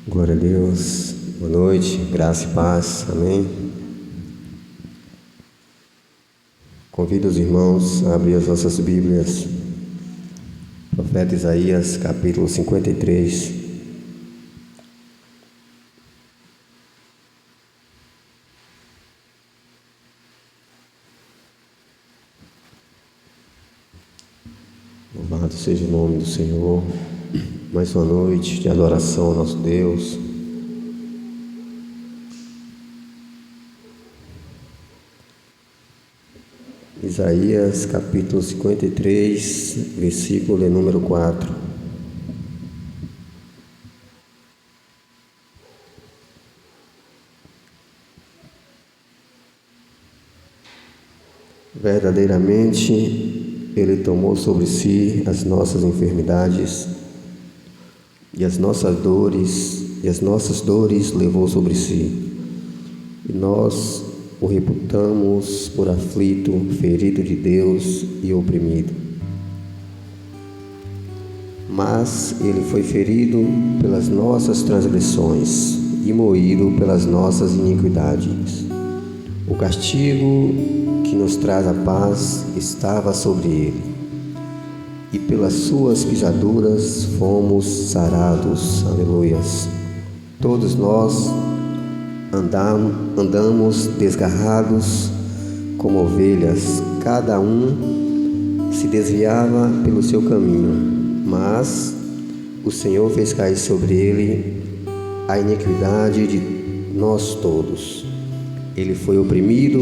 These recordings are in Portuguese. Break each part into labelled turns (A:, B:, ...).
A: Glória a Deus, boa noite, graça e paz, amém. Convido os irmãos a abrir as nossas Bíblias, profeta Isaías, capítulo 53. Louvado seja o nome do Senhor. Mais uma noite de adoração ao nosso Deus. Isaías capítulo 53, versículo número 4. Verdadeiramente, Ele tomou sobre si as nossas enfermidades e as nossas dores levou sobre si. E nós o reputamos por aflito, ferido de Deus e oprimido. Mas ele foi ferido pelas nossas transgressões e moído pelas nossas iniquidades. O castigo que nos traz a paz estava sobre ele, e pelas suas pisaduras fomos sarados. Aleluias. Todos nós andamos desgarrados como ovelhas, cada um se desviava pelo seu caminho, mas o Senhor fez cair sobre ele a iniquidade de nós todos. Ele foi oprimido,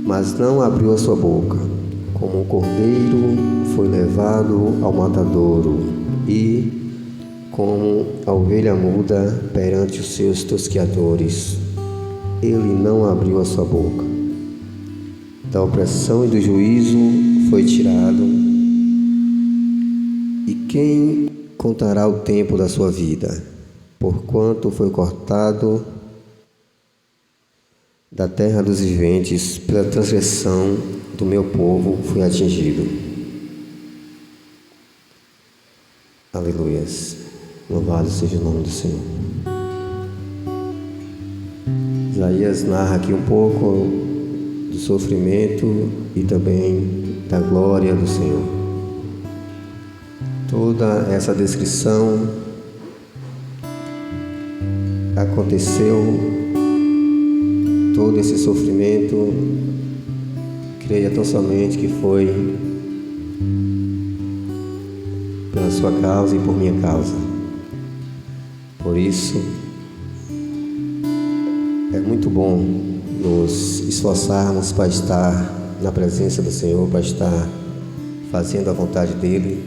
A: mas não abriu a sua boca. Como um cordeiro foi levado ao matadouro, e como a ovelha muda perante os seus tosqueadores, ele não abriu a sua boca. Da opressão e do juízo foi tirado. E quem contará o tempo da sua vida? Porquanto foi cortado da terra dos viventes, pela transgressão do meu povo foi atingido. Aleluias. Louvado seja o nome do Senhor. Isaías narra aqui um pouco do sofrimento e também da glória do Senhor. Toda essa descrição aconteceu, todo esse sofrimento, creia tão somente que foi pela sua causa e por minha causa. Por isso, é muito bom nos esforçarmos para estar na presença do Senhor, para estar fazendo a vontade dEle,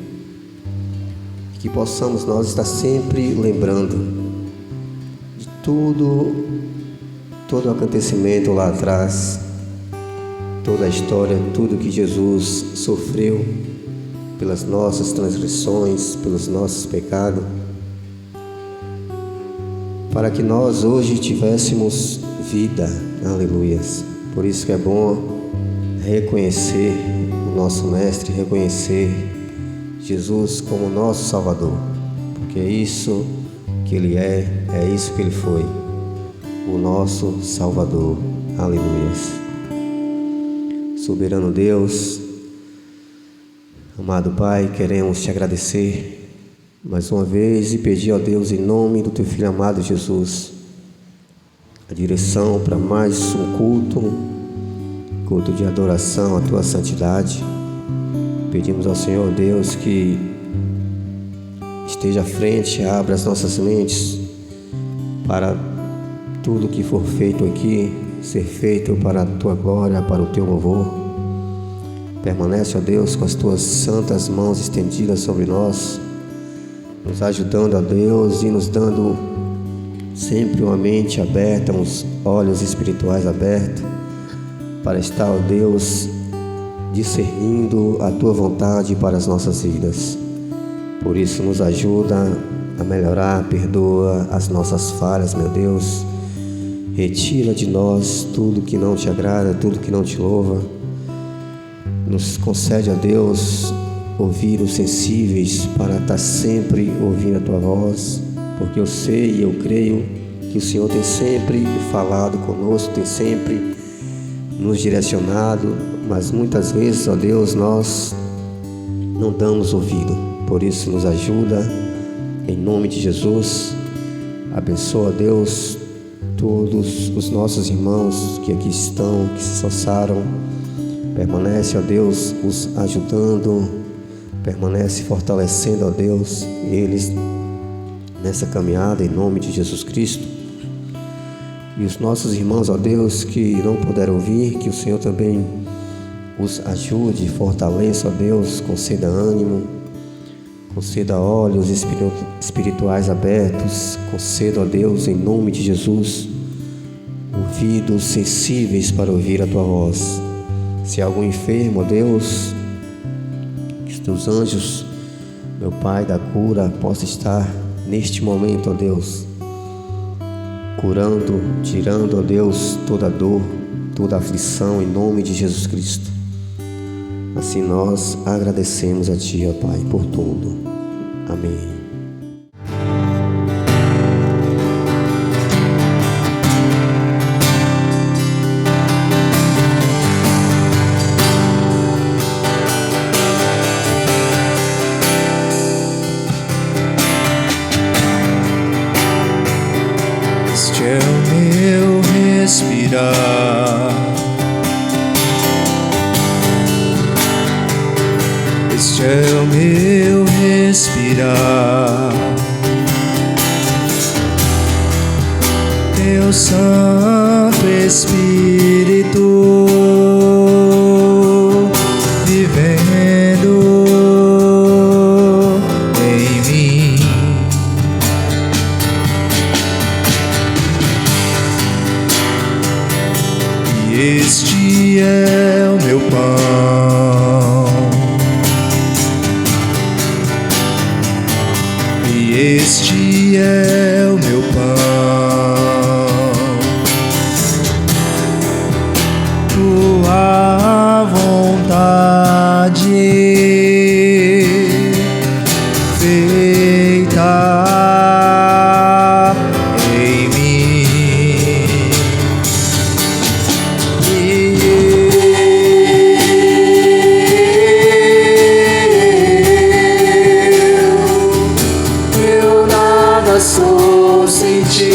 A: e que possamos nós estar sempre lembrando de todo o acontecimento lá atrás, toda a história, tudo que Jesus sofreu pelas nossas transgressões, pelos nossos pecados, para que nós hoje tivéssemos vida. Aleluias. Por isso que é bom reconhecer o nosso Mestre, reconhecer Jesus como nosso Salvador, porque é isso que Ele é isso que Ele foi, o nosso Salvador. Aleluias. Soberano Deus, amado Pai, queremos Te agradecer mais uma vez e pedir a Deus, em nome do Teu Filho amado Jesus, a direção para mais um culto de adoração à Tua santidade. Pedimos ao Senhor Deus que esteja à frente, abra as nossas mentes para tudo que for feito aqui ser feito para a Tua glória, para o Teu louvor. Permanece, ó Deus, com as Tuas santas mãos estendidas sobre nós, nos ajudando, ó Deus, e nos dando sempre uma mente aberta, uns olhos espirituais abertos, para estar, ó Deus, discernindo a Tua vontade para as nossas vidas. Por isso, nos ajuda a melhorar, perdoa as nossas falhas, meu Deus. Retira de nós tudo que não Te agrada, tudo que não Te louva. Nos concede, ó Deus, ouvidos sensíveis para estar sempre ouvindo a Tua voz, porque eu sei e eu creio que o Senhor tem sempre falado conosco, tem sempre nos direcionado, mas muitas vezes, ó Deus, nós não damos ouvido. Por isso, nos ajuda, em nome de Jesus. Abençoa, Deus, todos os nossos irmãos que aqui estão, que se esforçaram. Permanece, ó Deus, os ajudando, permanece fortalecendo, ó Deus, eles nessa caminhada, em nome de Jesus Cristo. E os nossos irmãos, ó Deus, que não puderam vir, que o Senhor também os ajude, fortaleça, ó Deus, conceda ânimo, conceda olhos espirituais abertos, conceda, ó Deus, em nome de Jesus, ouvidos sensíveis para ouvir a Tua voz. Se há algum enfermo, ó Deus, que os Teus anjos, meu Pai da cura, possa estar neste momento, ó Deus, curando, tirando, ó Deus, toda dor, toda aflição, em nome de Jesus Cristo. Assim nós agradecemos a Ti, ó Pai, por tudo. Amém.
B: Este é o meu respirar, este é o meu respirar. Teu Santo Espírito vivendo em mim. Este é o meu pão, e este é o meu pão. Tua vontade feita em mim. Eu nada sou sem Ti.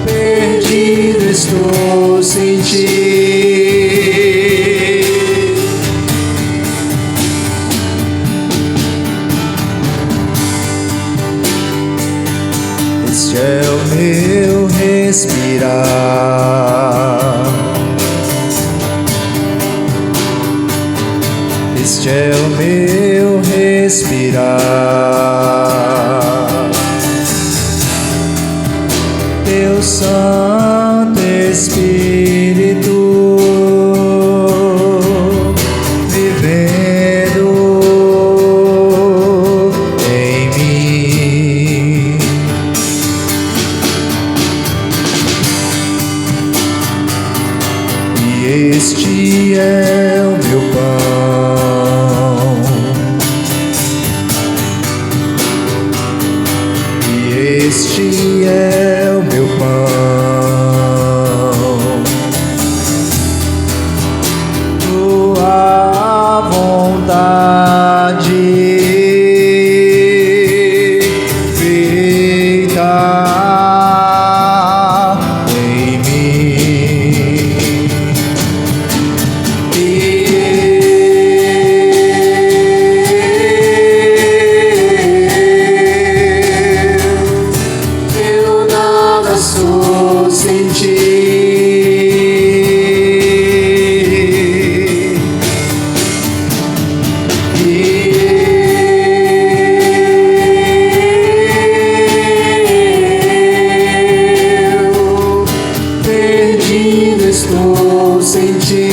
B: Perdido estou sem Ti. Este é o meu respirar, este é o meu respirar. Teu Santo Espírito vivendo em mim. E este é o meu pão, e este é o meu pão. Tua vontade feita em mim. Eu nada sou sem Ti. Perdido estou sem Ti.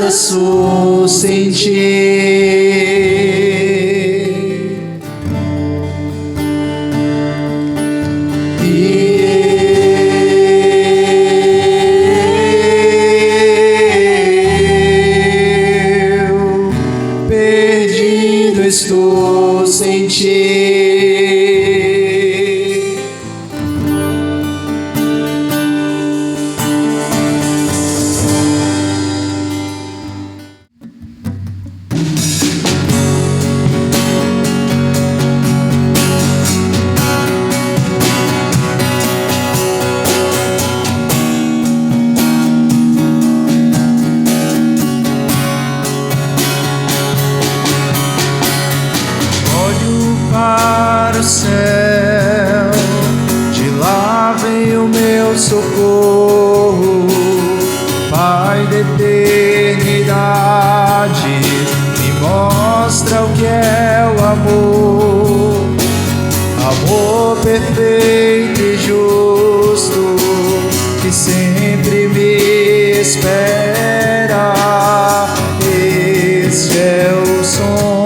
B: nada sou sem ti. Estou sem ti. Para o céu, de lá vem o meu socorro, Pai da eternidade, me mostra o que é o amor, amor perfeito e justo, que sempre me espera. Este é o som.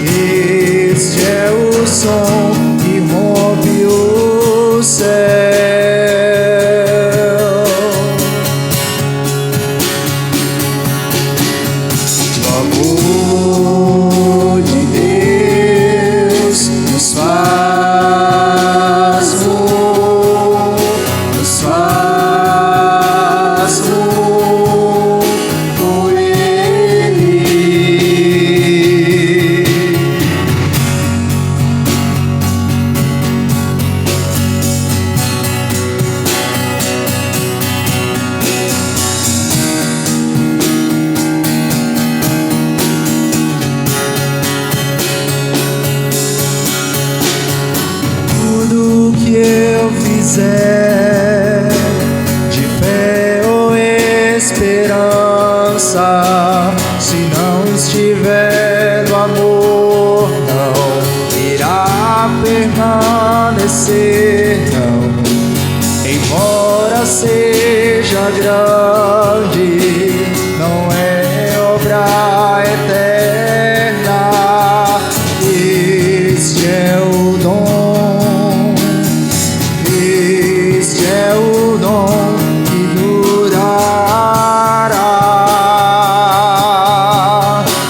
B: Este é o som que rompe o céu. O amor de Deus nos faz um, nos faz um por Ele. Tudo que eu fizer, de fé ou esperança, se não estiver no amor, não irá permanecer, não. Embora seja grande, não é obra eterna. Este é o dom, este é o dom que durará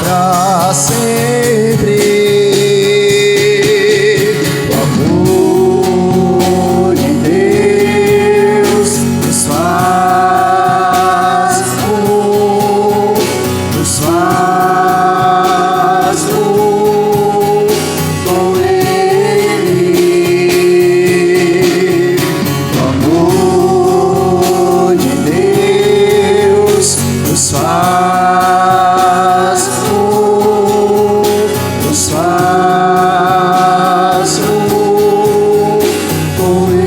B: para sempre. O amor de Deus nos faz um, nos faz um com Ele. O amor de Deus nos faz um, nos faz um com Ele.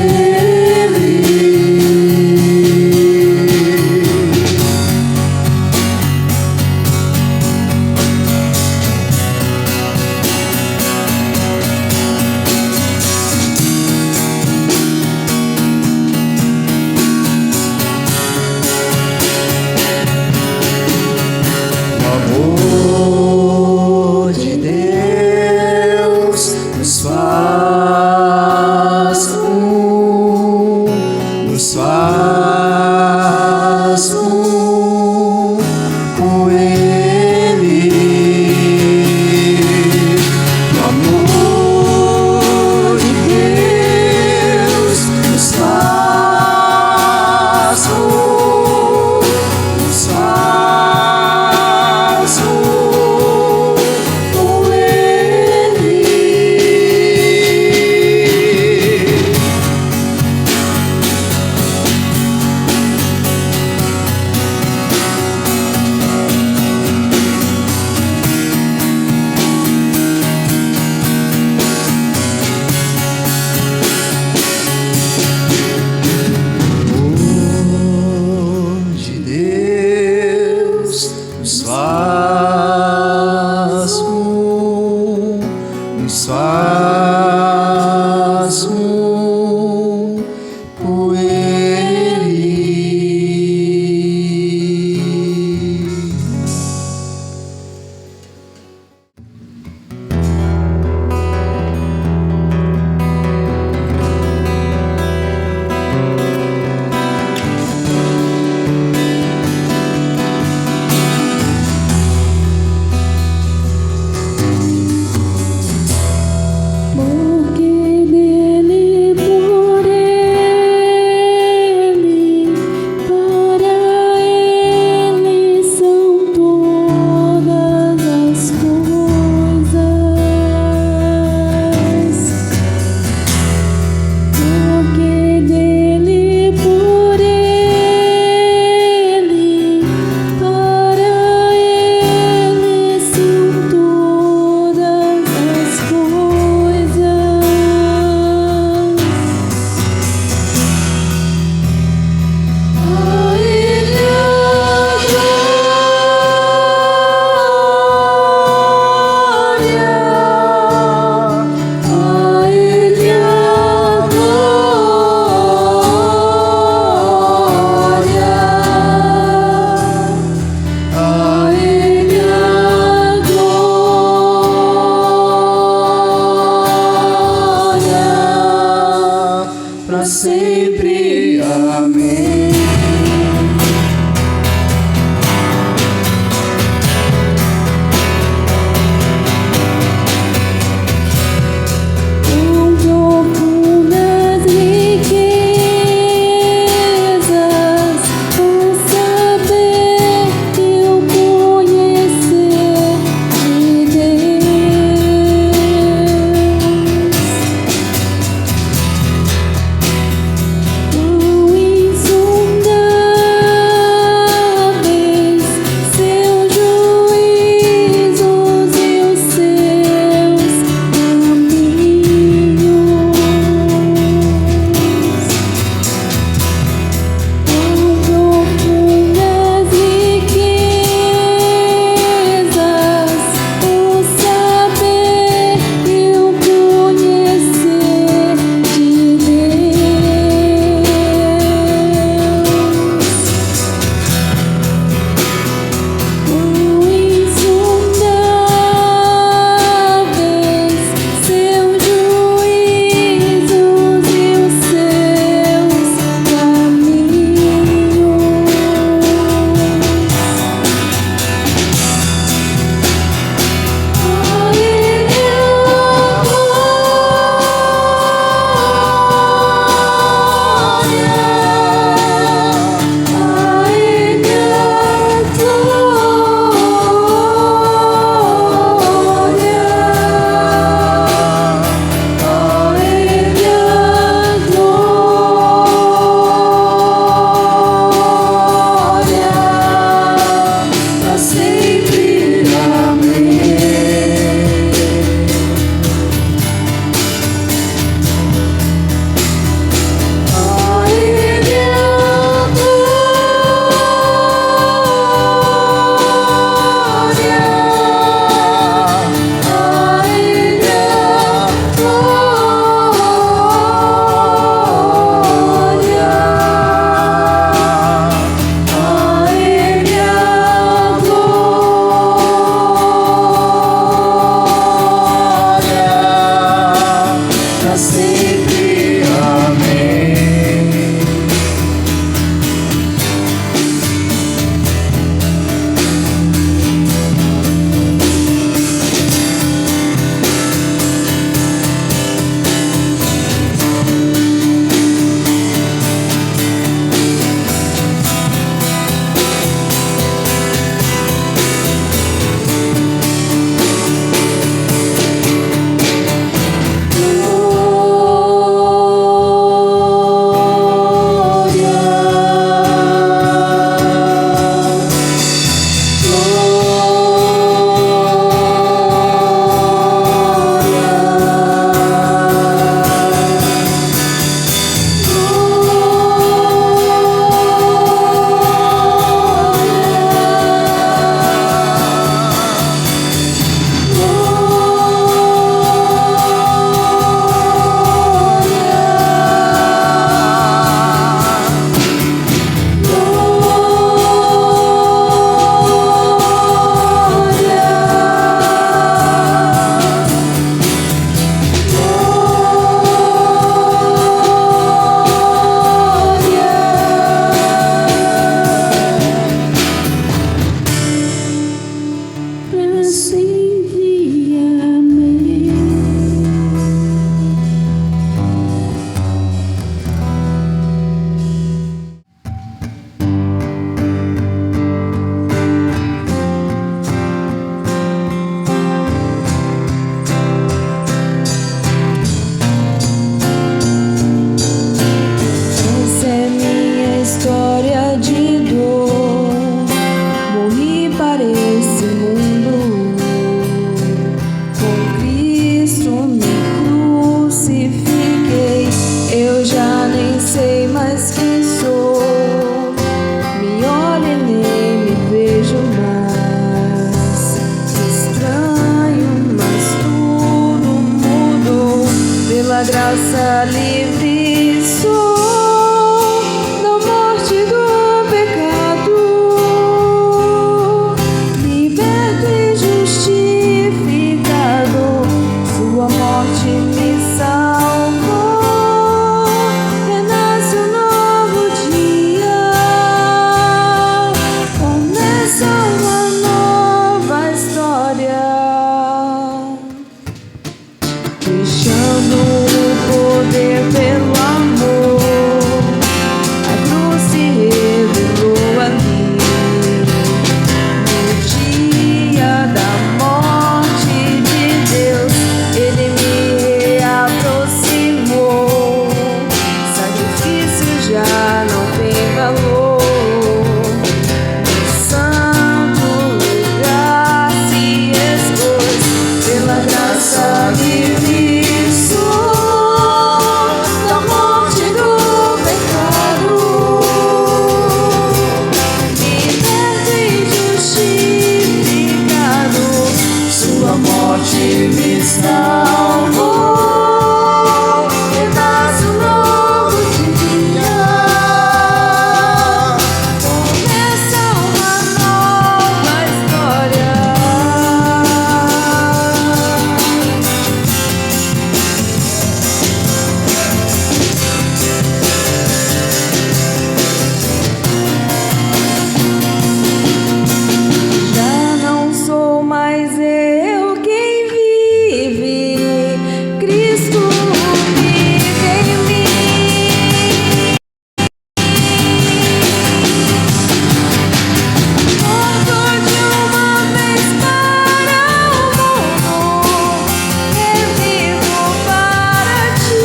B: O amor de Deus nos faz um, nos faz um com Ele. O amor de Deus nos faz um, nos faz um com Ele. O Amém.
C: Tão calor. No santo lugar se expôs, pela graça me livrou da morte do pecado. Liberto e justificado, sua morte me salvou. Renasce um novo dia, começa uma nova história. Já não sou mais eu quem vive, Cristo vive em mim. Morto de uma vez para o mundo, revivo para ti.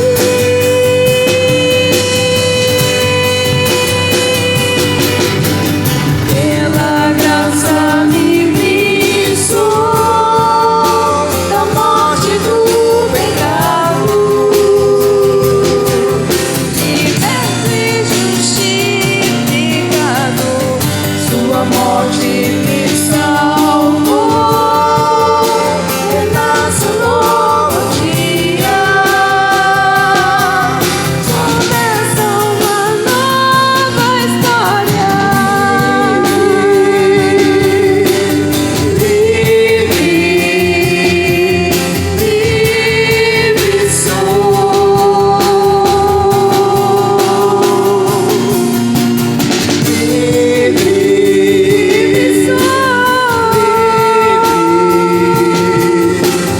C: Pela graça me livrou da morte do pecado. Liberto e justificado, sua morte me salvou. Renasce um novo dia, começa uma nova história. Livre sou. Livre sou.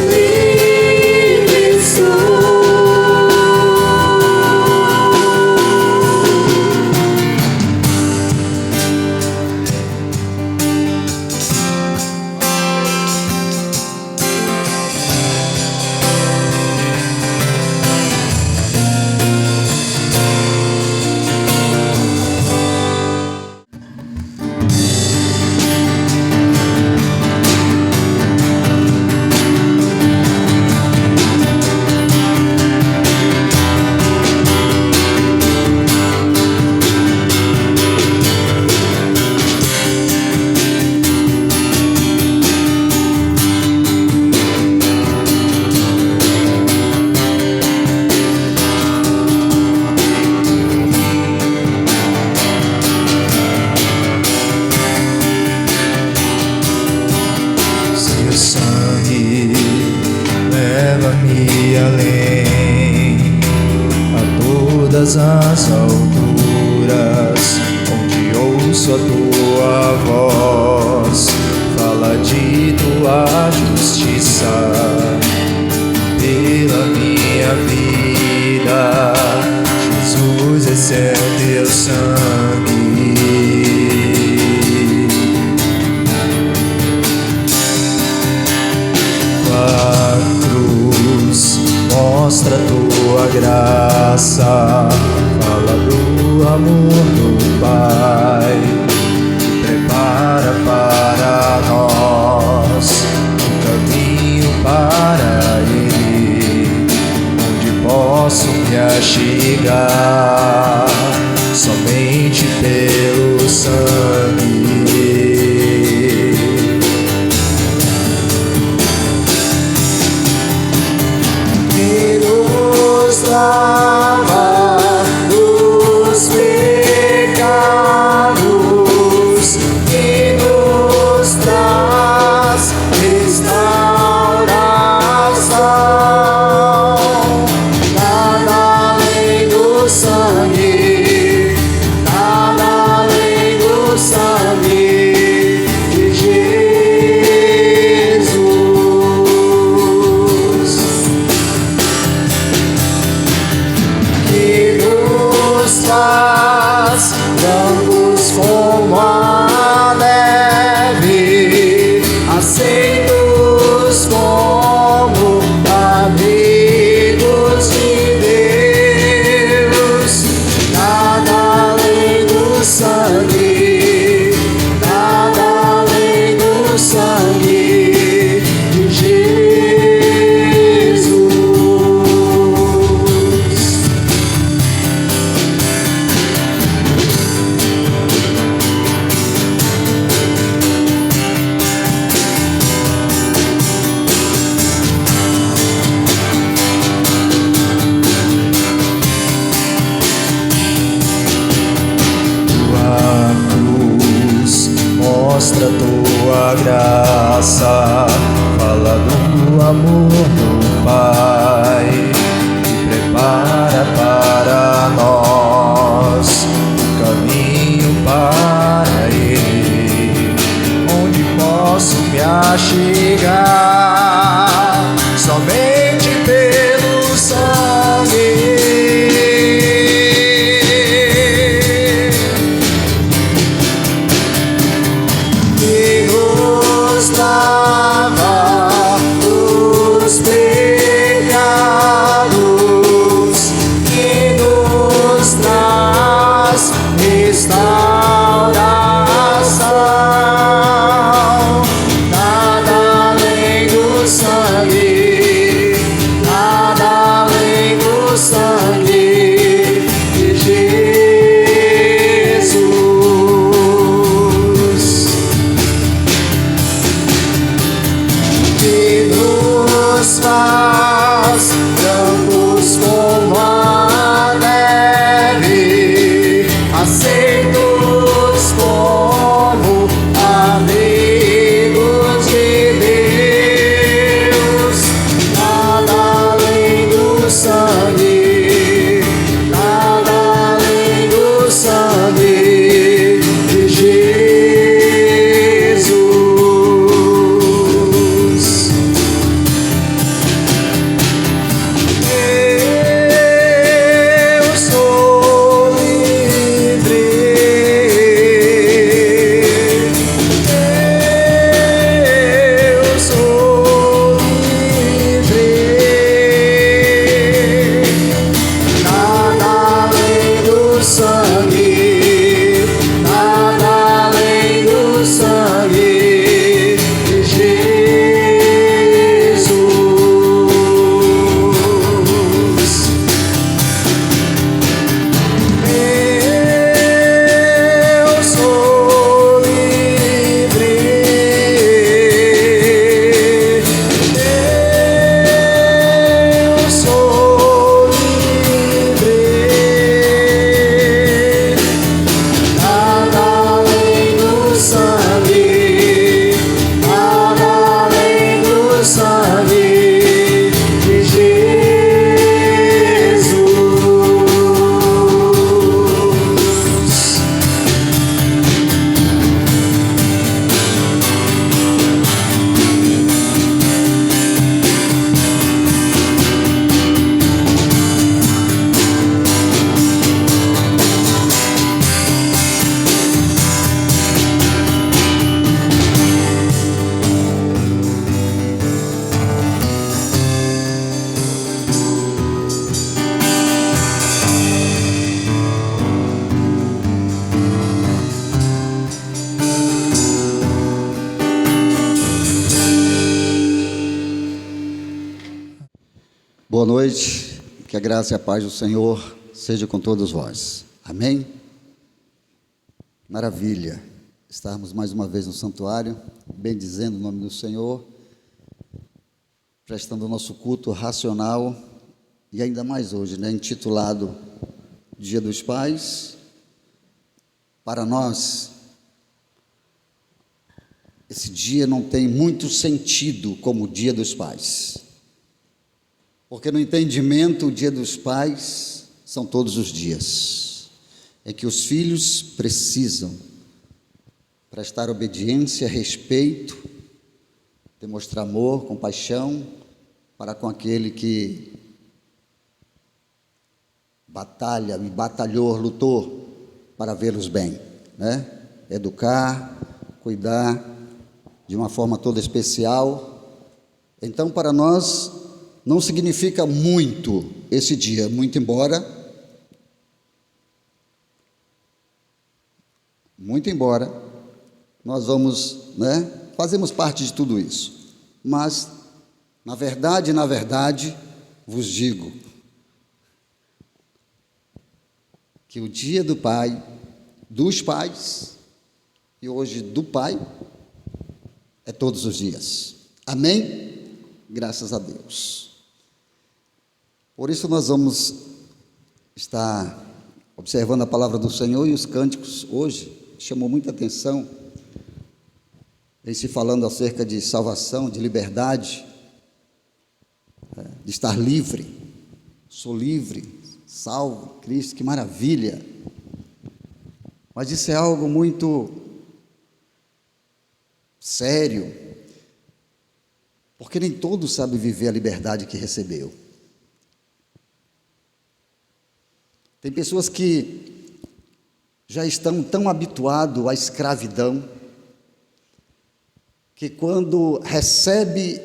C: Livre sou.
B: Seu sangue leva-me além, a todas as alturas, onde ouço a tua voz, fala de tua justiça pela minha vida. Jesus, esse é teu sangue. A cruz mostra tua graça, fala do amor do Pai, que prepara para nós um caminho para Ele, onde posso me achegar somente pelo sangue. Lava dos pecados e nos traz restauração. Nada além do sangue, nada mostra tua graça, fala do amor do Pai, e prepara para nós o caminho para Ele, onde posso me achegar somente pelo sangue.
D: Boa noite, que a graça e a paz do Senhor seja com todos vós. Amém? Maravilha, estarmos mais uma vez no santuário, bendizendo o nome do Senhor, prestando o nosso culto racional, e ainda mais hoje, intitulado Dia dos Pais. Para nós, esse dia não tem muito sentido como o Dia dos Pais. Porque no entendimento, o Dia dos Pais são todos os dias em que os filhos precisam prestar obediência, respeito, demonstrar amor, compaixão para com aquele que batalhou, lutou para vê-los bem, Educar, cuidar de uma forma toda especial. Então, para nós, não significa muito esse dia, muito embora nós fazemos parte de tudo isso. Mas, na verdade, vos digo que o dia do Pai, dos pais, e hoje do Pai, é todos os dias. Amém? Graças a Deus. Por isso nós vamos estar observando a palavra do Senhor, e os cânticos hoje chamou muita atenção vem se falando acerca de salvação, de liberdade, de estar livre. Sou livre, salvo, Cristo, que maravilha. Mas isso é algo muito sério, porque nem todos sabem viver a liberdade que recebeu. Tem pessoas que já estão tão habituados à escravidão, que quando recebe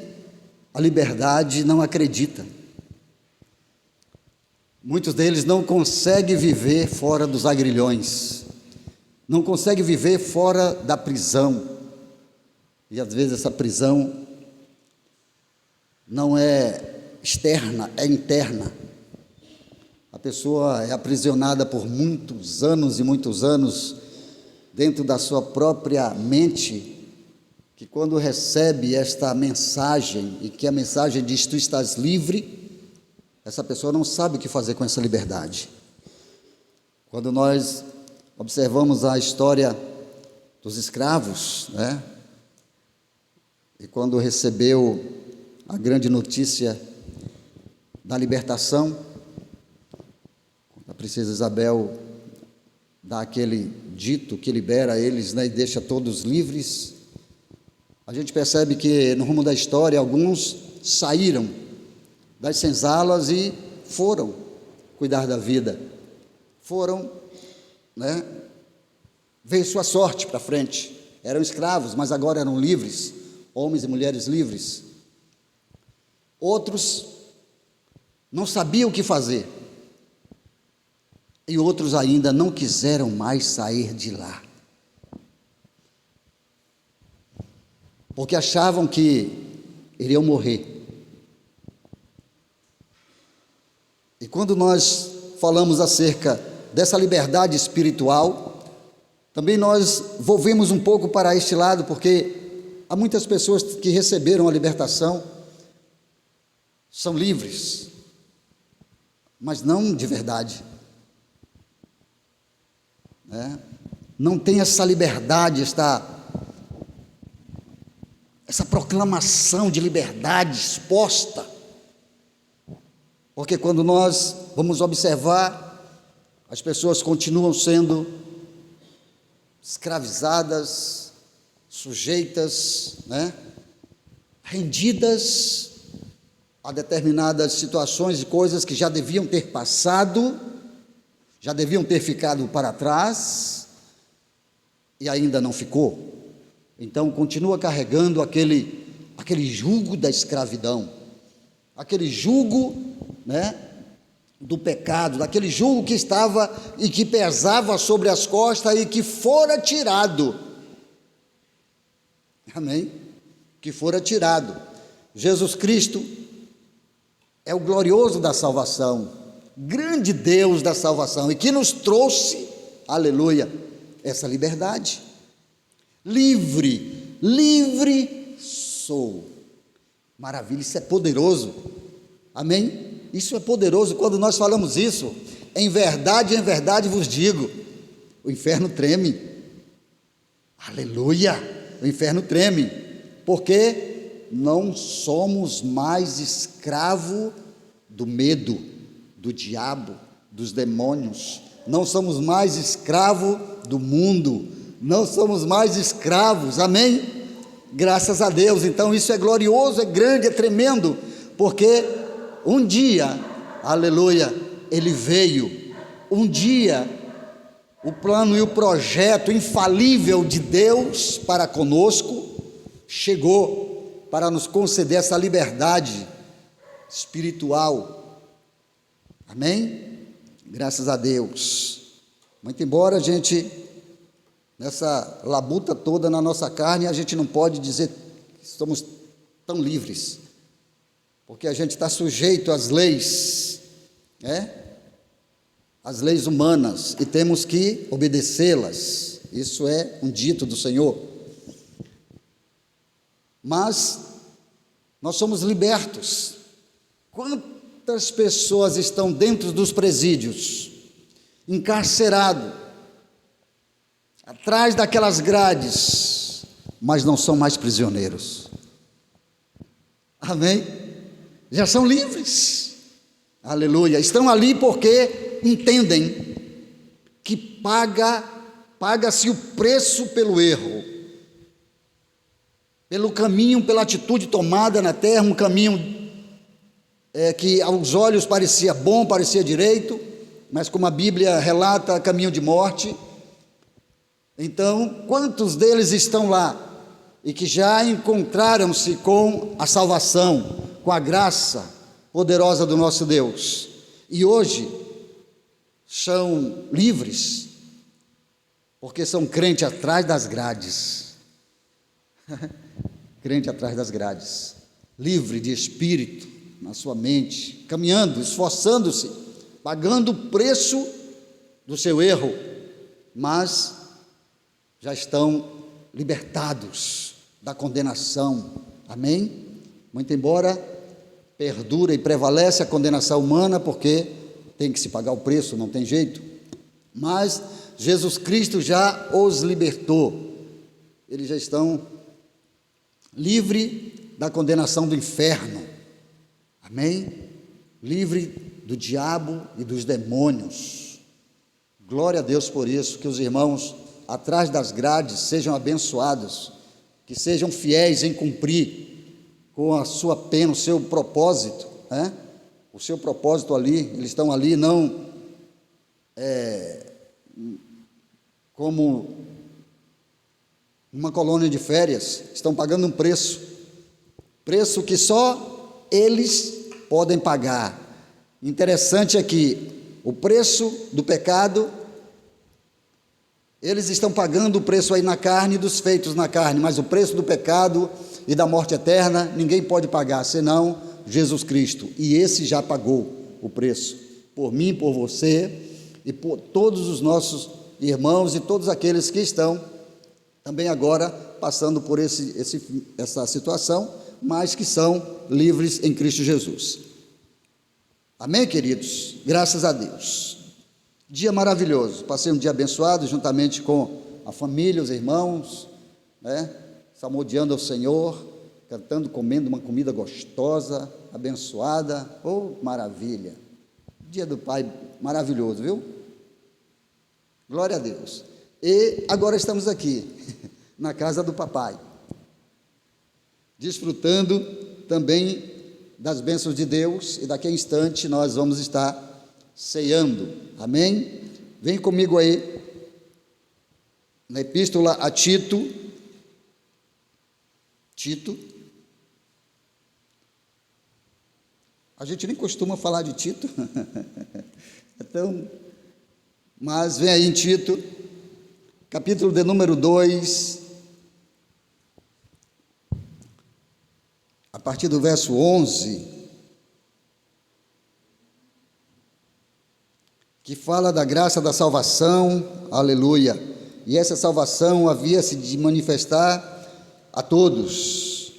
D: a liberdade não acredita. Muitos deles não conseguem viver fora dos agrilhões, não conseguem viver fora da prisão. E às vezes essa prisão não é externa, é interna. A pessoa é aprisionada por muitos anos e muitos anos dentro da sua própria mente, que quando recebe esta mensagem, e que a mensagem diz: tu estás livre, essa pessoa não sabe o que fazer com essa liberdade. Quando nós observamos a história dos escravos, né? E quando recebeu a grande notícia da libertação, a princesa Isabel dá aquele dito que libera eles, né, e deixa todos livres. A gente percebe que no rumo da história alguns saíram das senzalas e foram cuidar da vida, foram, né, ver sua sorte para frente. Eram escravos, mas agora eram livres, homens e mulheres livres. Outros não sabiam o que fazer, e outros ainda não quiseram mais sair de lá, porque achavam que iriam morrer. E quando nós falamos acerca dessa liberdade espiritual, também nós volvemos um pouco para este lado, porque há muitas pessoas que receberam a libertação, são livres, mas não de verdade, né? Não tem essa liberdade, essa proclamação de liberdade exposta. Porque quando nós vamos observar, as pessoas continuam sendo escravizadas, sujeitas, né, rendidas a determinadas situações e coisas que já deviam ter passado, já deviam ter ficado para trás, e ainda não ficou. Então continua carregando aquele jugo da escravidão, aquele jugo, né, do pecado, daquele jugo que estava e que pesava sobre as costas e que fora tirado. Amém? Que fora tirado. Jesus Cristo é o glorioso da salvação, grande Deus da salvação, e que nos trouxe, aleluia, essa liberdade. Livre, livre sou. Maravilha, isso é poderoso. Amém? Isso é poderoso. Quando nós falamos isso, em verdade vos digo, o inferno treme. Aleluia, o inferno treme, porque não somos mais escravo do medo, do diabo, dos demônios. Não somos mais escravo do mundo, não somos mais escravos, amém? Graças a Deus. Então isso é glorioso, é grande, é tremendo, porque um dia, aleluia, ele veio. Um dia, o plano e o projeto infalível de Deus para conosco chegou para nos conceder essa liberdade espiritual. Amém? Graças a Deus. Muito embora a gente, nessa labuta toda na nossa carne, a gente não pode dizer que somos tão livres, porque a gente está sujeito às leis, às leis humanas, e temos que obedecê-las. Isso é um dito do Senhor. Mas nós somos libertos. Quantas pessoas estão dentro dos presídios, encarcerados, atrás daquelas grades, mas não são mais prisioneiros. Amém? Já são livres. Aleluia. Estão ali porque entendem que paga-se o preço pelo erro, pelo caminho, pela atitude tomada na terra, um caminho que aos olhos parecia bom, parecia direito, mas como a Bíblia relata, caminho de morte. Então, quantos deles estão lá e que já encontraram-se com a salvação, com a graça poderosa do nosso Deus, e hoje são livres, porque são crente atrás das grades, crente atrás das grades, livre de espírito na sua mente, caminhando, esforçando-se, pagando o preço do seu erro, mas já estão libertados da condenação. Amém? Muito embora perdura e prevalece a condenação humana, porque tem que se pagar o preço, não tem jeito, mas Jesus Cristo já os libertou. Eles já estão livres da condenação do inferno. Amém? Livre do diabo e dos demônios. Glória a Deus por isso. Que os irmãos atrás das grades sejam abençoados, que sejam fiéis em cumprir com a sua pena, o seu propósito, né? O seu propósito ali. Eles estão ali não como uma colônia de férias, estão pagando um preço que só eles podem pagar. Interessante é que o preço do pecado, eles estão pagando o preço aí na carne, dos feitos na carne, mas o preço do pecado e da morte eterna, ninguém pode pagar, senão Jesus Cristo, e esse já pagou o preço, por mim, por você, e por todos os nossos irmãos, e todos aqueles que estão também agora passando por essa situação, mas que são livres em Cristo Jesus. Amém, queridos? Graças a Deus. Dia maravilhoso, passei um dia abençoado, juntamente com a família, os irmãos, né? Salmodiando ao Senhor, cantando, comendo uma comida gostosa, abençoada. Oh, maravilha! Dia do Pai maravilhoso, viu? Glória a Deus. E agora estamos aqui, na casa do papai, desfrutando também das bênçãos de Deus, e daqui a instante nós vamos estar ceando. Amém? Vem comigo aí, na epístola a Tito, a gente nem costuma falar de Tito, então, mas vem aí em Tito, capítulo de número 2, a partir do verso 11, que fala da graça da salvação, aleluia, e essa salvação havia-se de manifestar a todos,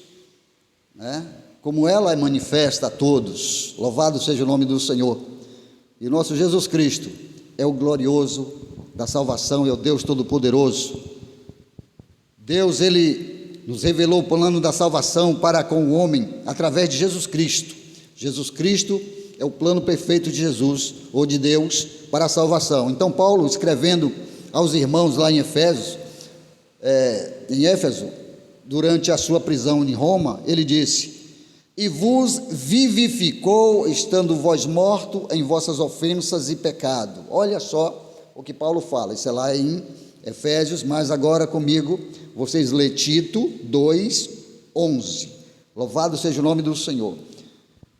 D: né? Como ela é manifesta a todos, louvado seja o nome do Senhor. E nosso Jesus Cristo é o glorioso da salvação, é o Deus Todo-Poderoso. Deus, Ele nos revelou o plano da salvação para com o homem, através de Jesus Cristo. Jesus Cristo é o plano perfeito de Jesus, ou de Deus, para a salvação. Então Paulo, escrevendo aos irmãos lá em Éfeso, durante a sua prisão em Roma, ele disse: e vos vivificou, estando vós mortos em vossas ofensas e pecado. Olha só o que Paulo fala, isso é lá em Efésios, mas agora comigo, vocês lê Tito 2, 11. Louvado seja o nome do Senhor.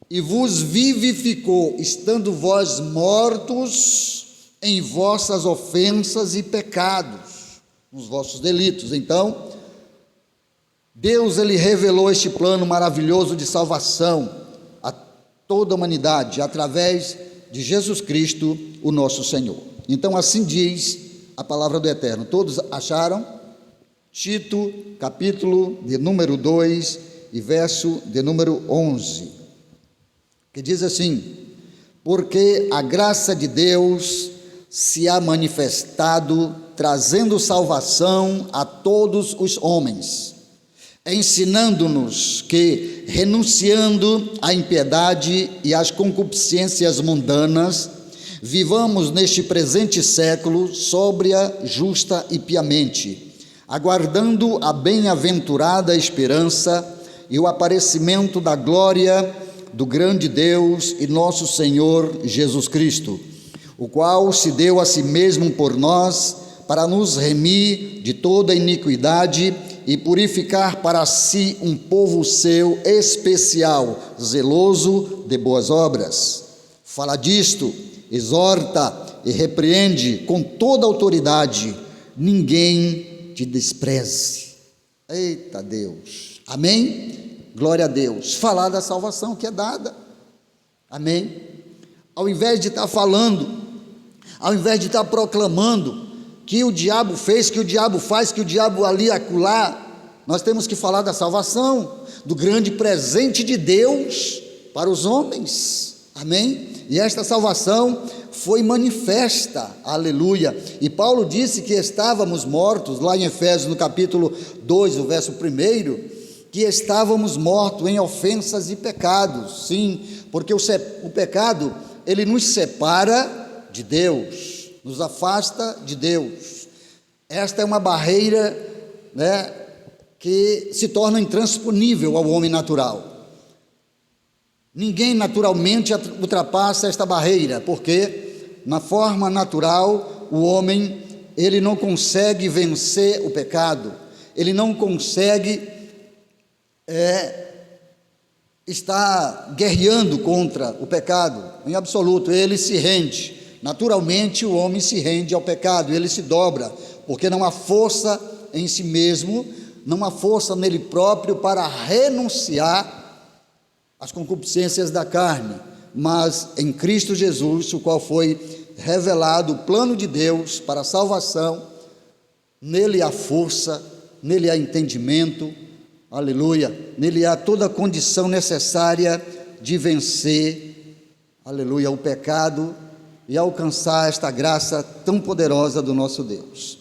D: E vos vivificou, estando vós mortos em vossas ofensas e pecados, nos vossos delitos. Então, Deus, Ele revelou este plano maravilhoso de salvação a toda a humanidade, através de Jesus Cristo, o nosso Senhor. Então, assim diz a palavra do Eterno. Todos acharam? Tito, capítulo de número 2 e verso de número 11, que diz assim: porque a graça de Deus se há manifestado, trazendo salvação a todos os homens. ensinando-nos que, renunciando à impiedade e às concupiscências mundanas, vivamos neste presente século sóbria, justa e piamente, aguardando a bem-aventurada esperança e o aparecimento da glória do grande Deus e nosso Senhor Jesus Cristo, o qual se deu a si mesmo por nós para nos remir de toda iniquidade e purificar para si um povo seu especial, zeloso de boas obras. Fala disto, exorta e repreende com toda autoridade, ninguém te despreze. Eita Deus, amém? Glória a Deus. Falar da salvação que é dada, amém? Ao invés de estar falando, ao invés de estar proclamando que o diabo fez, que o diabo faz, que o diabo ali acolá, nós temos que falar da salvação, do grande presente de Deus para os homens, amém? E esta salvação foi manifesta, aleluia. E Paulo disse que estávamos mortos, lá em Efésios no capítulo 2, o verso 1, que estávamos mortos em ofensas e pecados, sim, porque o pecado, ele nos separa de Deus, nos afasta de Deus. Esta é uma barreira, né, que se torna intransponível ao homem natural. Ninguém naturalmente ultrapassa esta barreira, porque na forma natural o homem, ele não consegue vencer o pecado, ele não consegue estar guerreando contra o pecado, em absoluto, ele se rende. Naturalmente o homem se rende ao pecado, ele se dobra, porque não há força em si mesmo, não há força nele próprio para renunciar às concupiscências da carne, mas em Cristo Jesus, o qual foi revelado o plano de Deus para a salvação, nele há força, nele há entendimento, aleluia, nele há toda a condição necessária de vencer, aleluia, o pecado e alcançar esta graça tão poderosa do nosso Deus.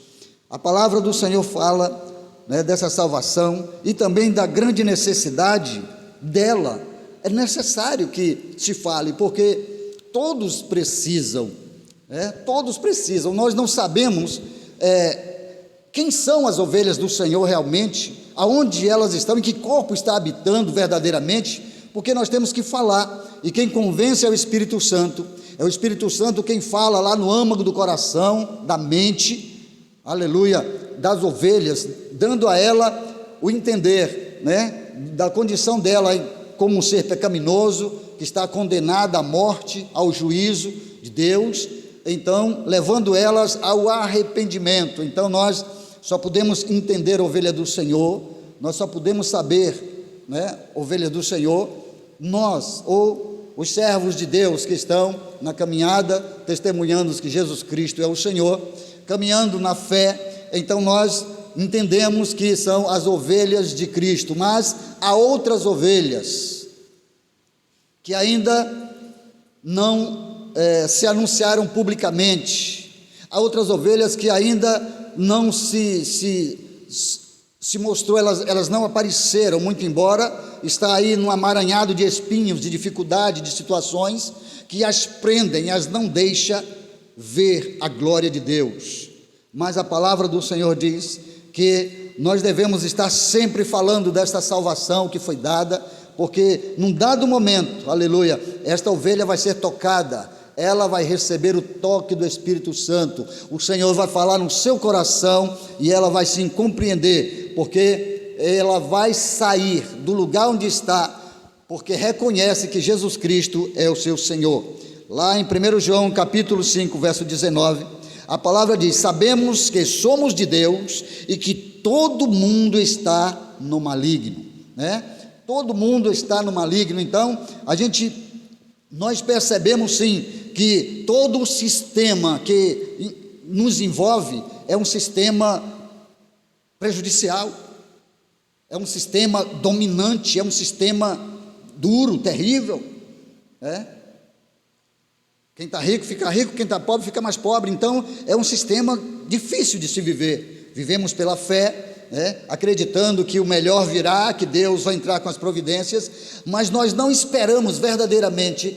D: A palavra do Senhor fala, né, dessa salvação e também da grande necessidade dela. É necessário que se fale, porque todos precisam, né, todos precisam. Nós não sabemos quem são as ovelhas do Senhor realmente, aonde elas estão, em que corpo está habitando verdadeiramente, porque nós temos que falar, e quem convence é o Espírito Santo. É o Espírito Santo quem fala lá no âmago do coração, da mente, aleluia, das ovelhas, dando a ela o entender, né, da condição dela como um ser pecaminoso, que está condenada à morte, ao juízo de Deus, então, levando elas ao arrependimento. Então, nós só podemos entender a ovelha do Senhor, nós só podemos saber, né, ovelha do Senhor, nós, ou os servos de Deus que estão na caminhada, testemunhando que Jesus Cristo é o Senhor, caminhando na fé, então nós entendemos que são as ovelhas de Cristo, mas há outras ovelhas que ainda não se anunciaram publicamente, há outras ovelhas que ainda não se mostrou, elas não apareceram, muito embora está aí num amaranhado de espinhos, de dificuldade, de situações que as prendem, as não deixa ver a glória de Deus. Mas a palavra do Senhor diz que nós devemos estar sempre falando desta salvação que foi dada, porque num dado momento, aleluia, esta ovelha vai ser tocada, ela vai receber o toque do Espírito Santo, o Senhor vai falar no seu coração e ela vai sim compreender, porque ela vai sair do lugar onde está, porque reconhece que Jesus Cristo é o seu Senhor. Lá em 1 João capítulo 5, verso 19, a palavra diz: sabemos que somos de Deus e que todo mundo está no maligno, né? Todo mundo está no maligno. Então, nós percebemos sim que todo o sistema que nos envolve é um sistema prejudicial, é um sistema dominante, é um sistema duro, terrível, né? Quem está rico fica rico, quem está pobre fica mais pobre. Então é um sistema difícil de se viver. Vivemos pela fé, acreditando que o melhor virá, que Deus vai entrar com as providências, mas nós não esperamos verdadeiramente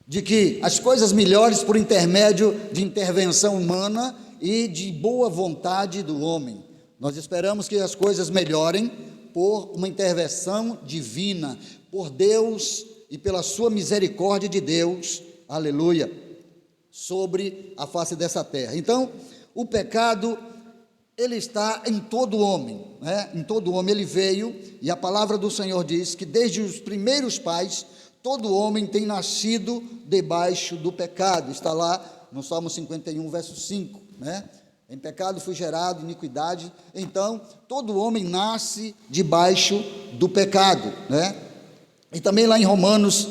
D: de que as coisas melhores por intermédio de intervenção humana e de boa vontade do homem. Nós esperamos que as coisas melhorem por uma intervenção divina, por Deus e pela sua misericórdia de Deus, aleluia, sobre a face dessa terra. Então, o pecado, ele está em todo homem, em todo homem ele veio, e a palavra do Senhor diz que desde os primeiros pais, todo homem tem nascido debaixo do pecado. Está lá no Salmo 51, verso 5, Em pecado fui gerado, iniquidade. Então, todo homem nasce debaixo do pecado, E também lá em Romanos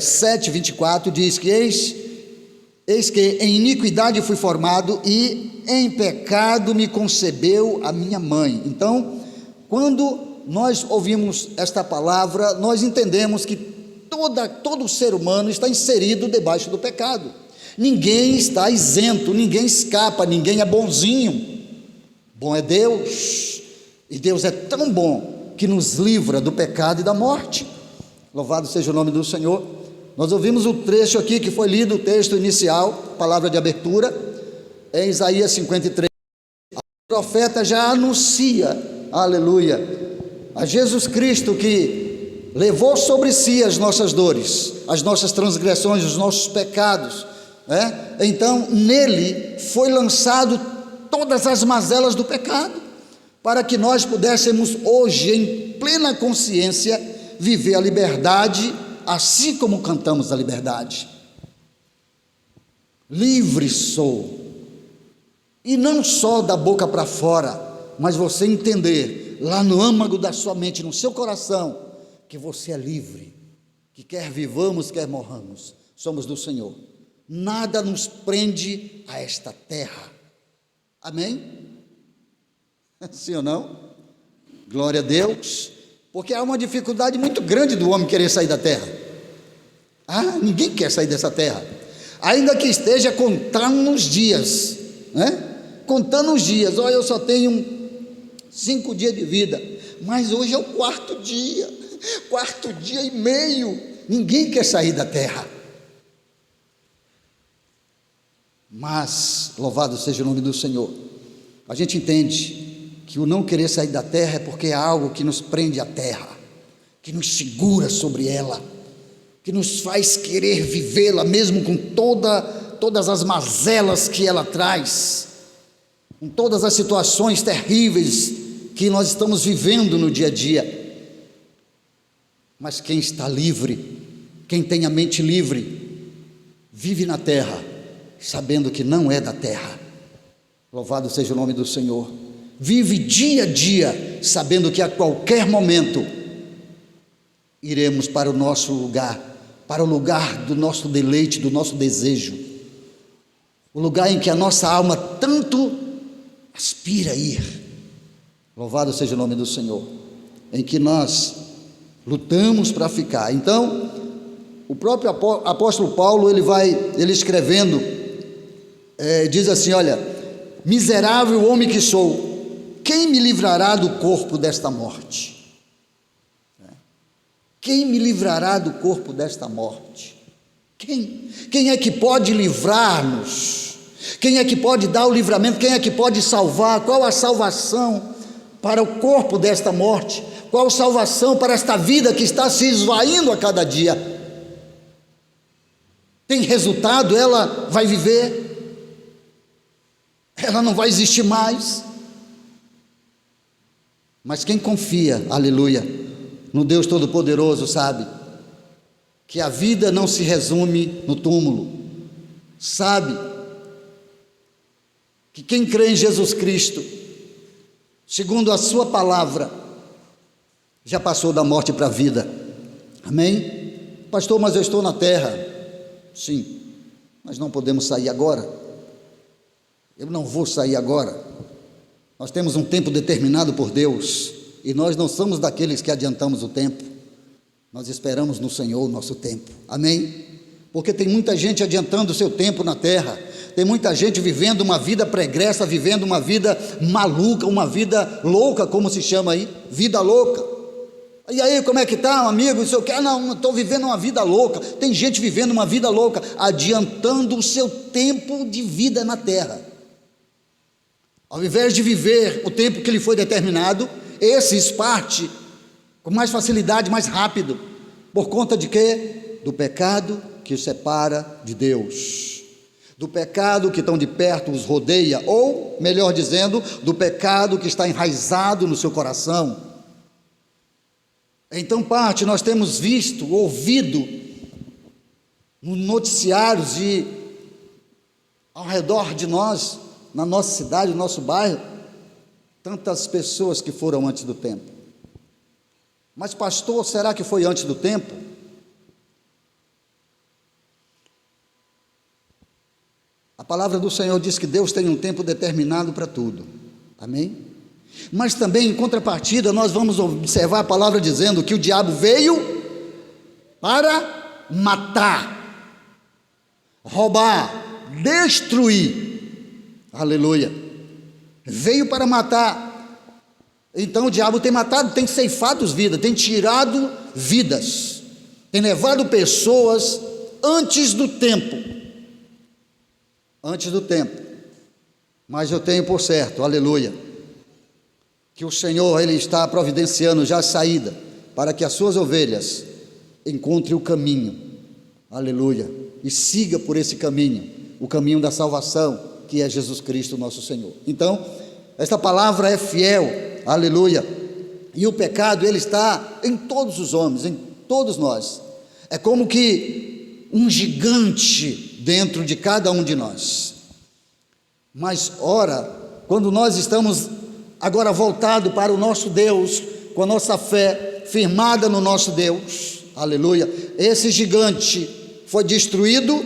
D: 7, 24, diz que eis que em iniquidade fui formado e em pecado me concebeu a minha mãe. Então, quando nós ouvimos esta palavra, nós entendemos que todo ser humano está inserido debaixo do pecado. Ninguém está isento, ninguém escapa, ninguém é bonzinho. Bom é Deus, e Deus é tão bom que nos livra do pecado e da morte. Louvado seja o nome do Senhor. Nós ouvimos o trecho aqui que foi lido, o texto inicial, palavra de abertura, em Isaías 53. O profeta já anuncia, aleluia, a Jesus Cristo que levou sobre si as nossas dores, as nossas transgressões, os nossos pecados, Então nele foi lançado todas as mazelas do pecado, para que nós pudéssemos hoje, em plena consciência, viver a liberdade, assim como cantamos a liberdade. Livre sou, e não só da boca para fora, mas você entender lá no âmago da sua mente, no seu coração, que você é livre, que quer vivamos, quer morramos, somos do Senhor. Nada nos prende a esta terra. Amém? Sim ou não? Glória a Deus. Porque há uma dificuldade muito grande do homem querer sair da terra. Ninguém quer sair dessa terra, ainda que esteja contando os dias, Contando os dias. Olha, eu só tenho 5 dias de vida, mas hoje é o 4º dia, 4º dia e meio. Ninguém quer sair da terra. Mas, louvado seja o nome do Senhor, a gente entende que o não querer sair da terra é porque é algo que nos prende à terra, que nos segura sobre ela, que nos faz querer vivê-la, mesmo com todas as mazelas que ela traz, com todas as situações terríveis que nós estamos vivendo no dia a dia. Mas quem está livre, quem tem a mente livre, vive na terra, sabendo que não é da terra. Louvado seja o nome do Senhor. Vive dia a dia, sabendo que a qualquer momento iremos para o nosso lugar, para o lugar do nosso deleite, do nosso desejo, o lugar em que a nossa alma tanto aspira a ir. Louvado seja o nome do Senhor, em que nós lutamos para ficar. Então, o próprio apóstolo Paulo, ele escrevendo, diz assim: olha, miserável homem que sou, quem me livrará do corpo desta morte? Quem me livrará do corpo desta morte? Quem é que pode livrar-nos? Quem é que pode dar o livramento? Quem é que pode salvar? Qual a salvação para o corpo desta morte? Qual a salvação para esta vida que está se esvaindo a cada dia? Tem resultado? Ela vai viver? Ela não vai existir mais? Mas quem confia, aleluia, no Deus Todo-Poderoso, sabe que a vida não se resume no túmulo, sabe que quem crê em Jesus Cristo, segundo a sua palavra, já passou da morte para a vida. Amém? Pastor, mas eu estou na terra. Sim, mas não podemos sair agora. Eu não vou sair agora. Nós temos um tempo determinado por Deus, e nós não somos daqueles que adiantamos o tempo. Nós esperamos no Senhor o nosso tempo. Amém? Porque tem muita gente adiantando o seu tempo na terra, Tem muita gente vivendo uma vida pregressa, vivendo uma vida maluca, uma vida louca, como se chama aí, vida louca. E aí, como é que tá, amigo? Isso eu quero, não estou vivendo uma vida louca. Tem gente vivendo uma vida louca, adiantando o seu tempo de vida na terra. Ao invés de viver o tempo que lhe foi determinado, esses parte com mais facilidade, mais rápido. Por conta de quê? Do pecado que os separa de Deus. Do pecado que tão de perto os rodeia, ou, melhor dizendo, do pecado que está enraizado no seu coração. Então, parte, nós temos visto, ouvido, nos noticiários e ao redor de nós, na nossa cidade, no nosso bairro, tantas pessoas que foram antes do tempo. Mas, pastor, será que foi antes do tempo? A palavra do Senhor diz que Deus tem um tempo determinado para tudo. Amém? Mas também, em contrapartida, nós vamos observar a palavra dizendo que o diabo veio para matar, roubar, destruir. Aleluia. Veio para matar. Então o diabo tem matado, tem ceifado vidas, tem tirado vidas, tem levado pessoas antes do tempo. Antes do tempo. Mas eu tenho por certo, aleluia, que o Senhor, Ele está providenciando já a saída, para que as suas ovelhas encontrem o caminho, aleluia, e siga por esse caminho, o caminho da salvação, que é Jesus Cristo nosso Senhor. Então, esta palavra é fiel, aleluia, e o pecado, ele está em todos os homens, em todos nós, é como que um gigante dentro de cada um de nós. Mas, ora, quando nós estamos agora voltado para o nosso Deus, com a nossa fé firmada no nosso Deus, aleluia, esse gigante foi destruído,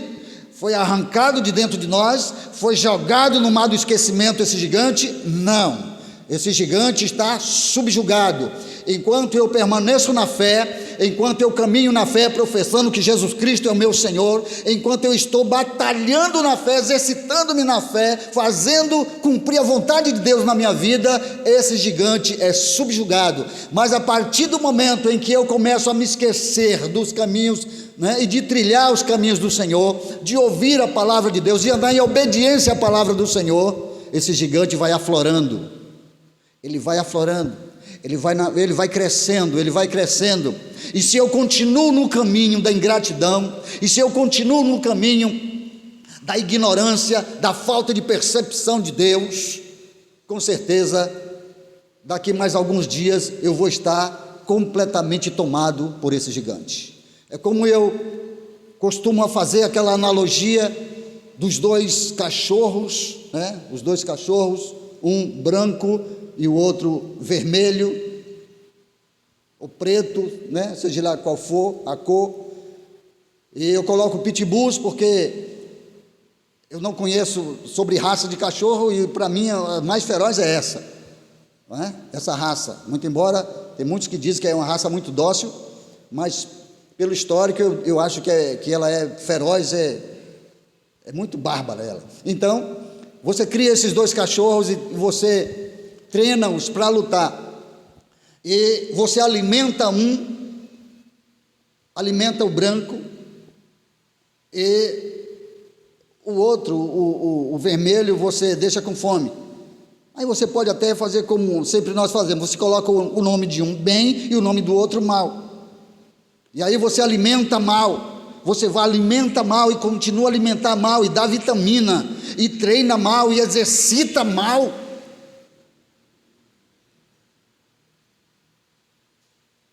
D: foi arrancado de dentro de nós, foi jogado no mar do esquecimento. Esse gigante, não, esse gigante está subjugado. Enquanto eu permaneço na fé, enquanto eu caminho na fé, professando que Jesus Cristo é o meu Senhor, enquanto eu estou batalhando na fé, exercitando-me na fé, fazendo cumprir a vontade de Deus na minha vida, esse gigante é subjugado. Mas a partir do momento em que eu começo a me esquecer dos caminhos, e de trilhar os caminhos do Senhor, de ouvir a palavra de Deus, de andar em obediência à palavra do Senhor, esse gigante vai aflorando, ele vai aflorando, ele vai crescendo, e se eu continuo no caminho da ingratidão, e se eu continuo no caminho da ignorância, da falta de percepção de Deus, com certeza, daqui mais alguns dias, eu vou estar completamente tomado por esse gigante. É como eu costumo fazer aquela analogia dos dois cachorros, os dois cachorros, um branco e o outro vermelho, ou preto, seja lá qual for a cor. E eu coloco pitbulls porque eu não conheço sobre raça de cachorro, e para mim a mais feroz é essa, essa raça. Muito embora tem muitos que dizem que é uma raça muito dócil, mas pelo histórico eu acho que ela é feroz, é muito bárbara ela. Então você cria esses dois cachorros e você treina-os para lutar, e você alimenta alimenta o branco, e o outro, o vermelho, você deixa com fome. Aí você pode até fazer como sempre nós fazemos, você coloca o nome de um bem e o nome do outro mal, e aí você alimenta mal, você vai alimenta mal e continua a alimentar mal, e dá vitamina, e treina mal, e exercita mal.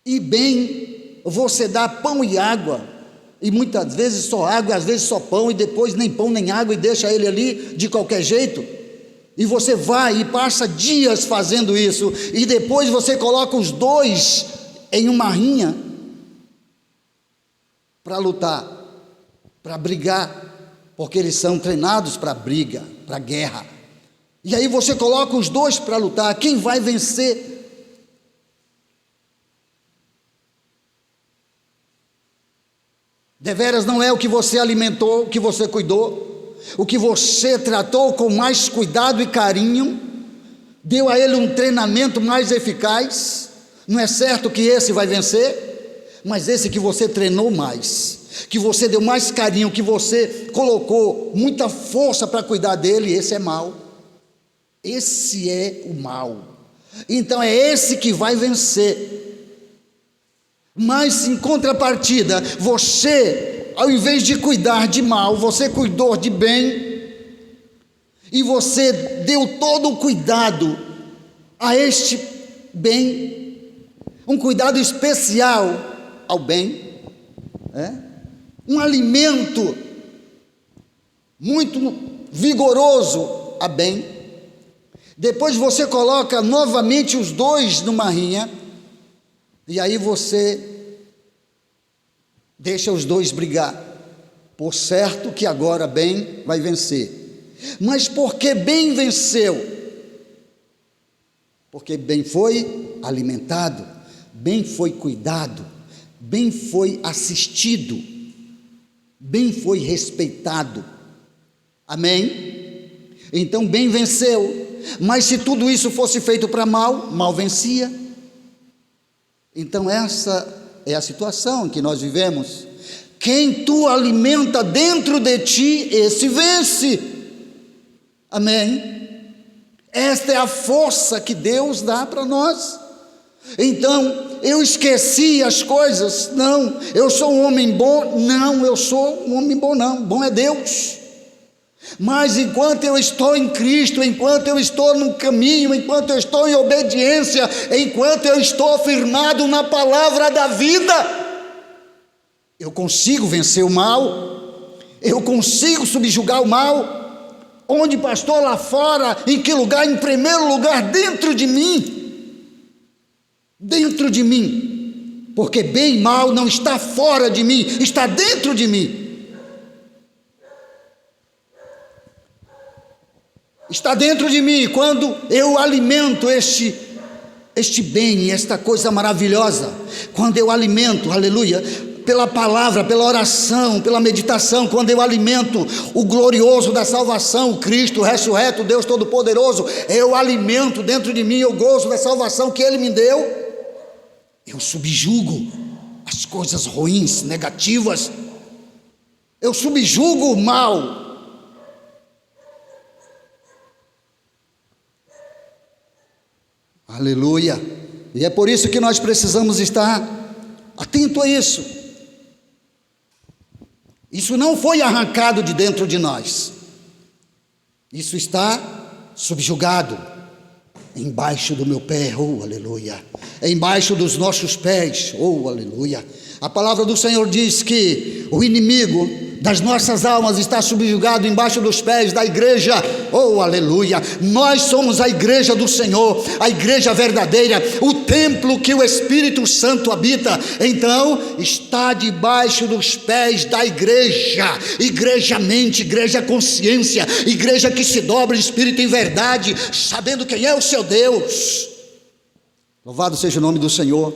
D: E bem, você dá pão e água, e muitas vezes só água, às vezes só pão, e depois nem pão nem água, e deixa ele ali de qualquer jeito, e você vai e passa dias fazendo isso, e depois você coloca os dois em uma rinha, para lutar, para brigar, porque eles são treinados para briga, para guerra, e aí você coloca os dois para lutar, quem vai vencer? Deveras não é o que você alimentou, o que você cuidou, o que você tratou com mais cuidado e carinho, deu a ele um treinamento mais eficaz. Não é certo que esse vai vencer, mas esse que você treinou mais, que você deu mais carinho, que você colocou muita força para cuidar dele, esse é mau. Esse é o mal. Então é esse que vai vencer. Mas em contrapartida, você, ao invés de cuidar de mal, você cuidou de bem, e você deu todo o cuidado a este bem, um cuidado especial ao bem, um alimento muito vigoroso a bem. Depois você coloca novamente os dois numa rinha, e aí você deixa os dois brigar. Por certo que agora bem vai vencer. Mas porque bem venceu? Porque bem foi alimentado, bem foi cuidado, bem foi assistido, bem foi respeitado. Amém? Então bem venceu. Mas se tudo isso fosse feito para mal, mal vencia. Então essa é a situação em que nós vivemos. Quem tu alimenta dentro de ti, esse vence. Amém? Esta é a força que Deus dá para nós. Então, eu esqueci as coisas? Não. Eu sou um homem bom? Não, eu sou um homem bom não. Bom é Deus. Mas enquanto eu estou em Cristo, enquanto eu estou no caminho, enquanto eu estou em obediência, enquanto eu estou firmado na palavra da vida, eu consigo vencer o mal, eu consigo subjugar o mal. Onde, pastor? Lá fora? Em que lugar? Em primeiro lugar, dentro de mim. Dentro de mim. Porque bem e mal não está fora de mim, está dentro de mim. Está dentro de mim. Quando eu alimento este bem, esta coisa maravilhosa, quando eu alimento, aleluia, pela palavra, pela oração, pela meditação, quando eu alimento o glorioso da salvação, o Cristo ressurreto, Deus Todo-Poderoso, eu alimento dentro de mim o gozo da salvação que Ele me deu, eu subjugo as coisas ruins, negativas, eu subjugo o mal. Aleluia. E é por isso que nós precisamos estar atento a isso. Isso não foi arrancado de dentro de nós. Isso está subjugado embaixo do meu pé, oh aleluia. Embaixo dos nossos pés, oh aleluia. A palavra do Senhor diz que o inimigo das nossas almas está subjugado embaixo dos pés da igreja, oh aleluia. Nós somos a igreja do Senhor, a igreja verdadeira, o templo que o Espírito Santo habita. Então está debaixo dos pés da igreja, igreja mente, igreja consciência, igreja que se dobra em espírito e em verdade, sabendo quem é o seu Deus. Louvado seja o nome do Senhor,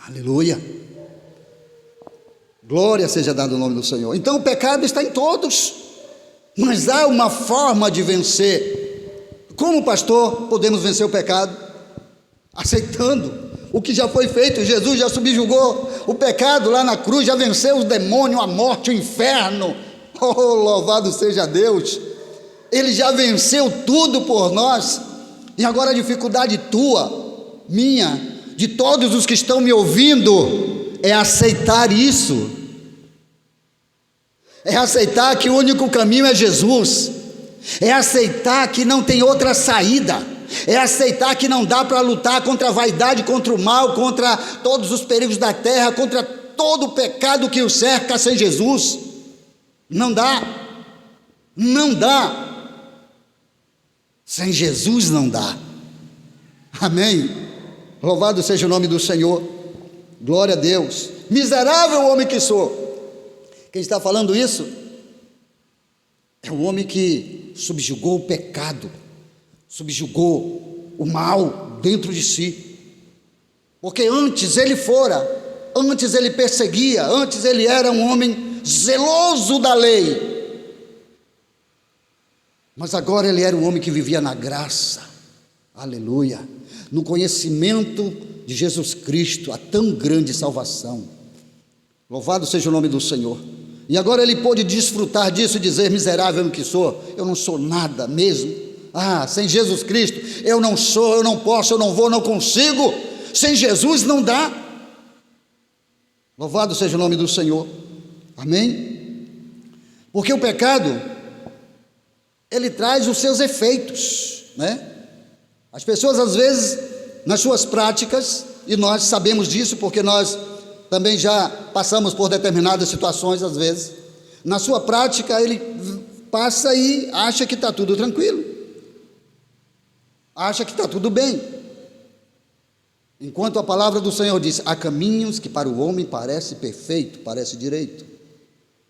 D: aleluia. Glória seja dada ao nome do Senhor. Então o pecado está em todos, mas há uma forma de vencer. Como, pastor, podemos vencer o pecado? Aceitando o que já foi feito. Jesus já subjugou o pecado lá na cruz, já venceu os demônios, a morte, o inferno. Oh, louvado seja Deus. Ele já venceu tudo por nós. E agora a dificuldade tua, minha, de todos os que estão me ouvindo, é aceitar isso, é aceitar que o único caminho é Jesus, é aceitar que não tem outra saída, é aceitar que não dá para lutar contra a vaidade, contra o mal, contra todos os perigos da terra, contra todo o pecado que o cerca sem Jesus. Não dá, não dá, sem Jesus não dá. Amém? Louvado seja o nome do Senhor. Glória a Deus. Miserável homem que sou. Quem está falando isso é o homem que subjugou o pecado, subjugou o mal dentro de si. Porque antes ele perseguia, antes ele era um homem zeloso da lei. Mas agora ele era um homem que vivia na graça, aleluia, no conhecimento de Jesus Cristo, a tão grande salvação. Louvado seja o nome do Senhor. E agora ele pôde desfrutar disso e dizer: miserável que sou, eu não sou nada mesmo. Sem Jesus Cristo eu não sou, eu não posso, eu não vou, não consigo. Sem Jesus não dá. Louvado seja o nome do Senhor. Amém? Porque o pecado, ele traz os seus efeitos, né? As pessoas às vezes, nas suas práticas, e nós sabemos disso porque nós também já passamos por determinadas situações às vezes, na sua prática ele passa e acha que está tudo tranquilo, acha que está tudo bem, enquanto a palavra do Senhor diz: há caminhos que para o homem parece perfeito, parece direito.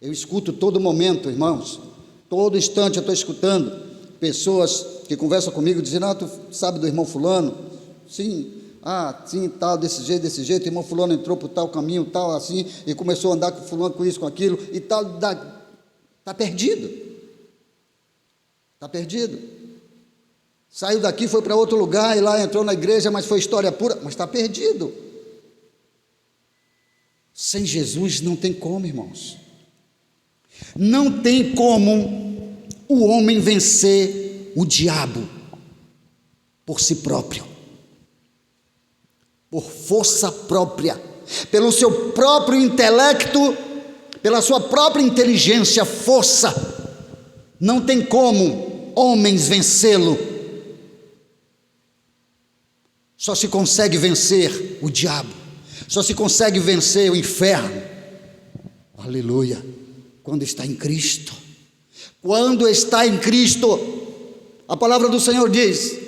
D: Eu escuto todo momento, irmãos, todo instante eu estou escutando pessoas que conversam comigo dizendo: tu sabe do irmão fulano? Sim, sim, tal, desse jeito, irmão fulano entrou por tal caminho, tal, assim, e começou a andar com fulano, com isso, com aquilo, e tal, está perdido, saiu daqui, foi para outro lugar, e lá entrou na igreja, mas foi história pura, mas está perdido. Sem Jesus não tem como, irmãos, não tem como o homem vencer o diabo por si próprio, por força própria, pelo seu próprio intelecto, pela sua própria inteligência, força. Não tem como homens vencê-lo. Só se consegue vencer o diabo, só se consegue vencer o inferno, aleluia, quando está em Cristo. Quando está em Cristo, a palavra do Senhor diz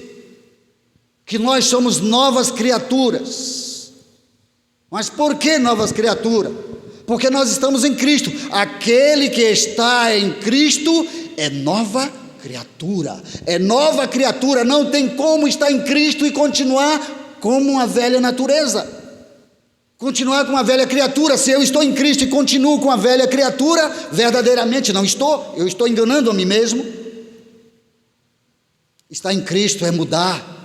D: que nós somos novas criaturas. Mas por que novas criaturas? Porque nós estamos em Cristo. Aquele que está em Cristo é nova criatura, é nova criatura. Não tem como estar em Cristo e continuar como uma velha natureza, continuar com uma velha criatura. Se eu estou em Cristo e continuo com a velha criatura, verdadeiramente não estou, eu estou enganando a mim mesmo. Estar em Cristo é mudar.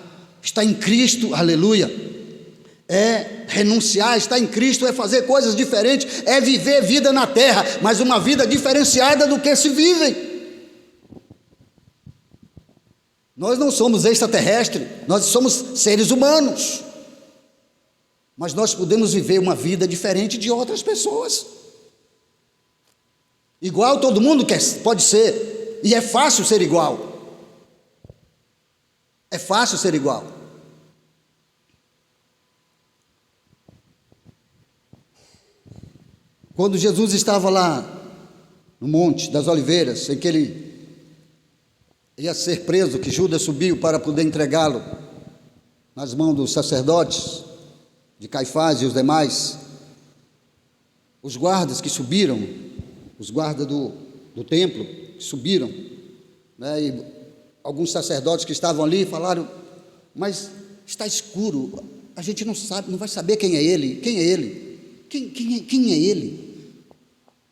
D: Estar em Cristo, aleluia, é renunciar. Estar em Cristo é fazer coisas diferentes, é viver vida na terra, mas uma vida diferenciada do que se vivem. Nós não somos extraterrestres, nós somos seres humanos, mas nós podemos viver uma vida diferente de outras pessoas. Igual todo mundo quer, pode ser, e é fácil ser igual. É fácil ser igual. Quando Jesus estava lá no Monte das Oliveiras, em que ele ia ser preso, que Judas subiu para poder entregá-lo nas mãos dos sacerdotes, de Caifás e os demais, os guardas que subiram, os guardas do templo que subiram, né, e alguns sacerdotes que estavam ali falaram: mas está escuro, a gente não sabe, não vai saber quem é ele, quem é ele?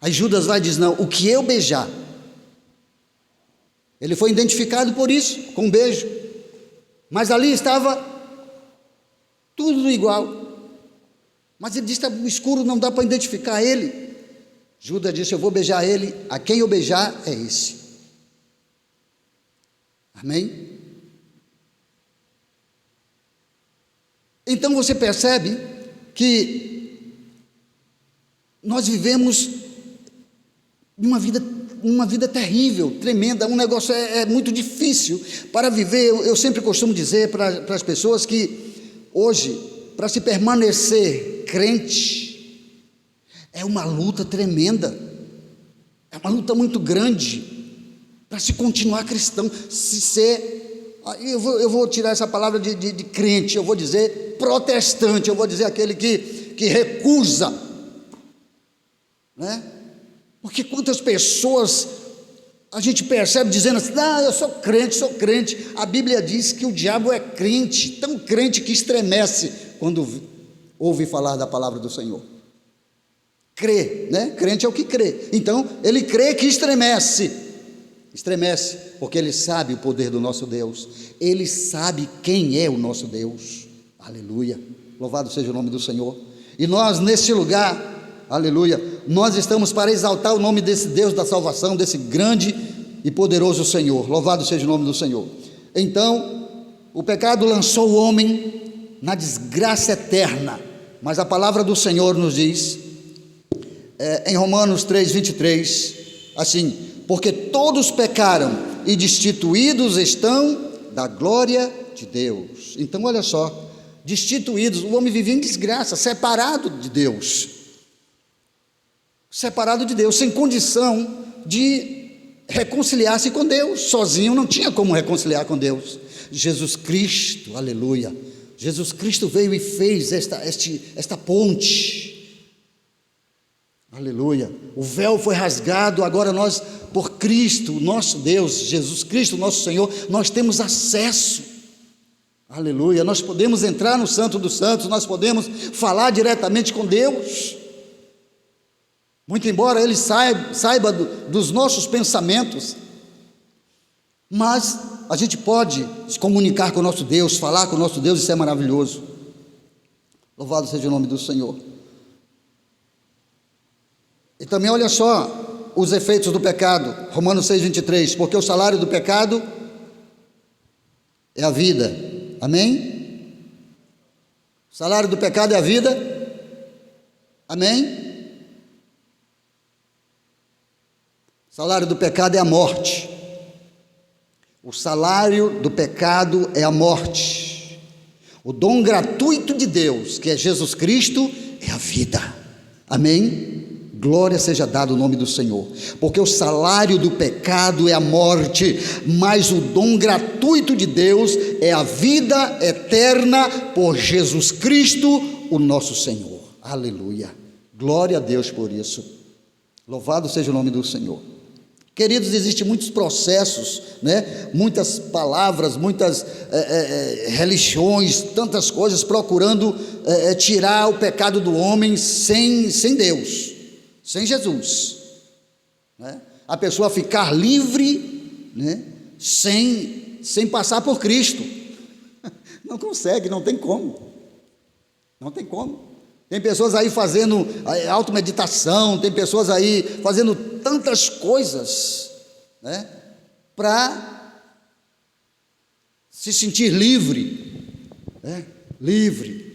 D: Aí Judas vai e diz: não, o que eu beijar. Ele foi identificado por isso, com um beijo, mas ali estava tudo igual, mas ele disse: o escuro não dá para identificar ele. Judas disse: eu vou beijar ele, a quem eu beijar é esse. Amém? Então você percebe que nós vivemos uma vida terrível, tremenda, um negócio é muito difícil para viver. Eu sempre costumo dizer para as pessoas que hoje, para se permanecer crente, é uma luta tremenda, é uma luta muito grande para se continuar cristão, se ser, eu vou tirar essa palavra de crente, eu vou dizer protestante, eu vou dizer aquele que recusa, né? Porque quantas pessoas a gente percebe dizendo assim: eu sou crente. A Bíblia diz que o diabo é crente, tão crente que estremece quando ouve falar da palavra do Senhor. Crê, né? Crente é o que crê. Então, ele crê que estremece. estremece, porque ele sabe o poder do nosso Deus, ele sabe quem é o nosso Deus. Aleluia, louvado seja o nome do Senhor. E nós neste lugar, aleluia, nós estamos para exaltar o nome desse Deus da salvação, desse grande e poderoso Senhor. Louvado seja o nome do Senhor. Então, o pecado lançou o homem na desgraça eterna, mas a palavra do Senhor nos diz, em Romanos 3:23, assim: porque todos pecaram e destituídos estão da glória de Deus. Então olha só, destituídos, o homem vivia em desgraça, separado de Deus, sem condição de reconciliar-se com Deus, sozinho não tinha como reconciliar com Deus. Jesus Cristo, aleluia, Jesus Cristo veio e fez esta ponte, aleluia, o véu foi rasgado, agora nós, por Cristo, nosso Deus, Jesus Cristo, nosso Senhor, nós temos acesso, aleluia, nós podemos entrar no Santo dos Santos, nós podemos falar diretamente com Deus, muito embora Ele saiba dos nossos pensamentos, mas a gente pode se comunicar com o nosso Deus, falar com o nosso Deus, isso é maravilhoso. Louvado seja o nome do Senhor. E também olha só os efeitos do pecado, Romanos 6:23, porque o salário do pecado é a vida, amém? O salário do pecado é a vida, amém? O salário do pecado é a morte. O salário do pecado é a morte. O dom gratuito de Deus, que é Jesus Cristo, é a vida. Amém? Glória seja dado o nome do Senhor. Porque o salário do pecado é a morte, mas o dom gratuito de Deus é a vida eterna por Jesus Cristo, o nosso Senhor. Aleluia. Glória a Deus por isso. Louvado seja o nome do Senhor. Queridos, existem muitos processos, né? Muitas palavras, muitas religiões, tantas coisas procurando tirar o pecado do homem sem Deus, sem Jesus, né? A pessoa ficar livre, né? sem passar por Cristo, não consegue, não tem como, Tem pessoas aí fazendo automeditação, tem pessoas aí fazendo tantas coisas, né, para se sentir livre, né, livre.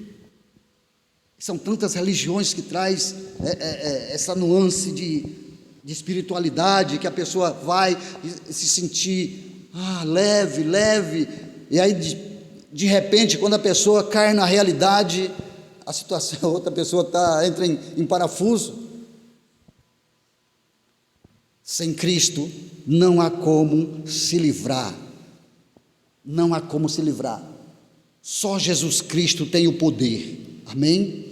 D: São tantas religiões que traz essa nuance de espiritualidade, que a pessoa vai se sentir leve, e aí de repente, quando a pessoa cai na realidade, a situação, outra pessoa entra em parafuso. Sem Cristo não há como se livrar, só Jesus Cristo tem o poder, amém?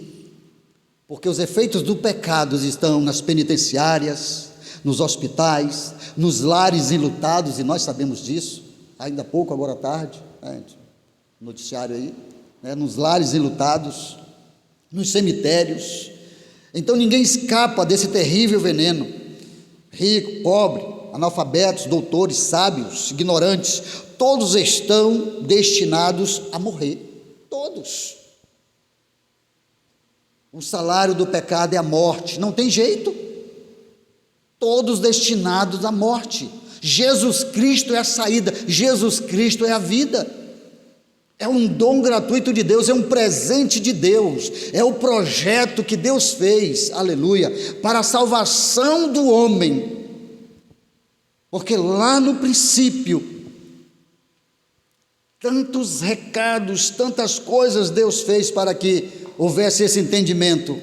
D: Porque os efeitos do pecado estão nas penitenciárias, nos hospitais, nos lares enlutados, e nós sabemos disso, ainda há pouco, agora à tarde, noticiário aí, né, nos lares enlutados, nos cemitérios. Então ninguém escapa desse terrível veneno. Rico, pobre, analfabetos, doutores, sábios, ignorantes, todos estão destinados a morrer, todos. O salário do pecado é a morte, não tem jeito, todos destinados à morte. Jesus Cristo é a saída, Jesus Cristo é a vida. É um dom gratuito de Deus, é um presente de Deus, é o projeto que Deus fez, aleluia, para a salvação do homem, porque lá no princípio, tantos recados, tantas coisas Deus fez para que houvesse esse entendimento,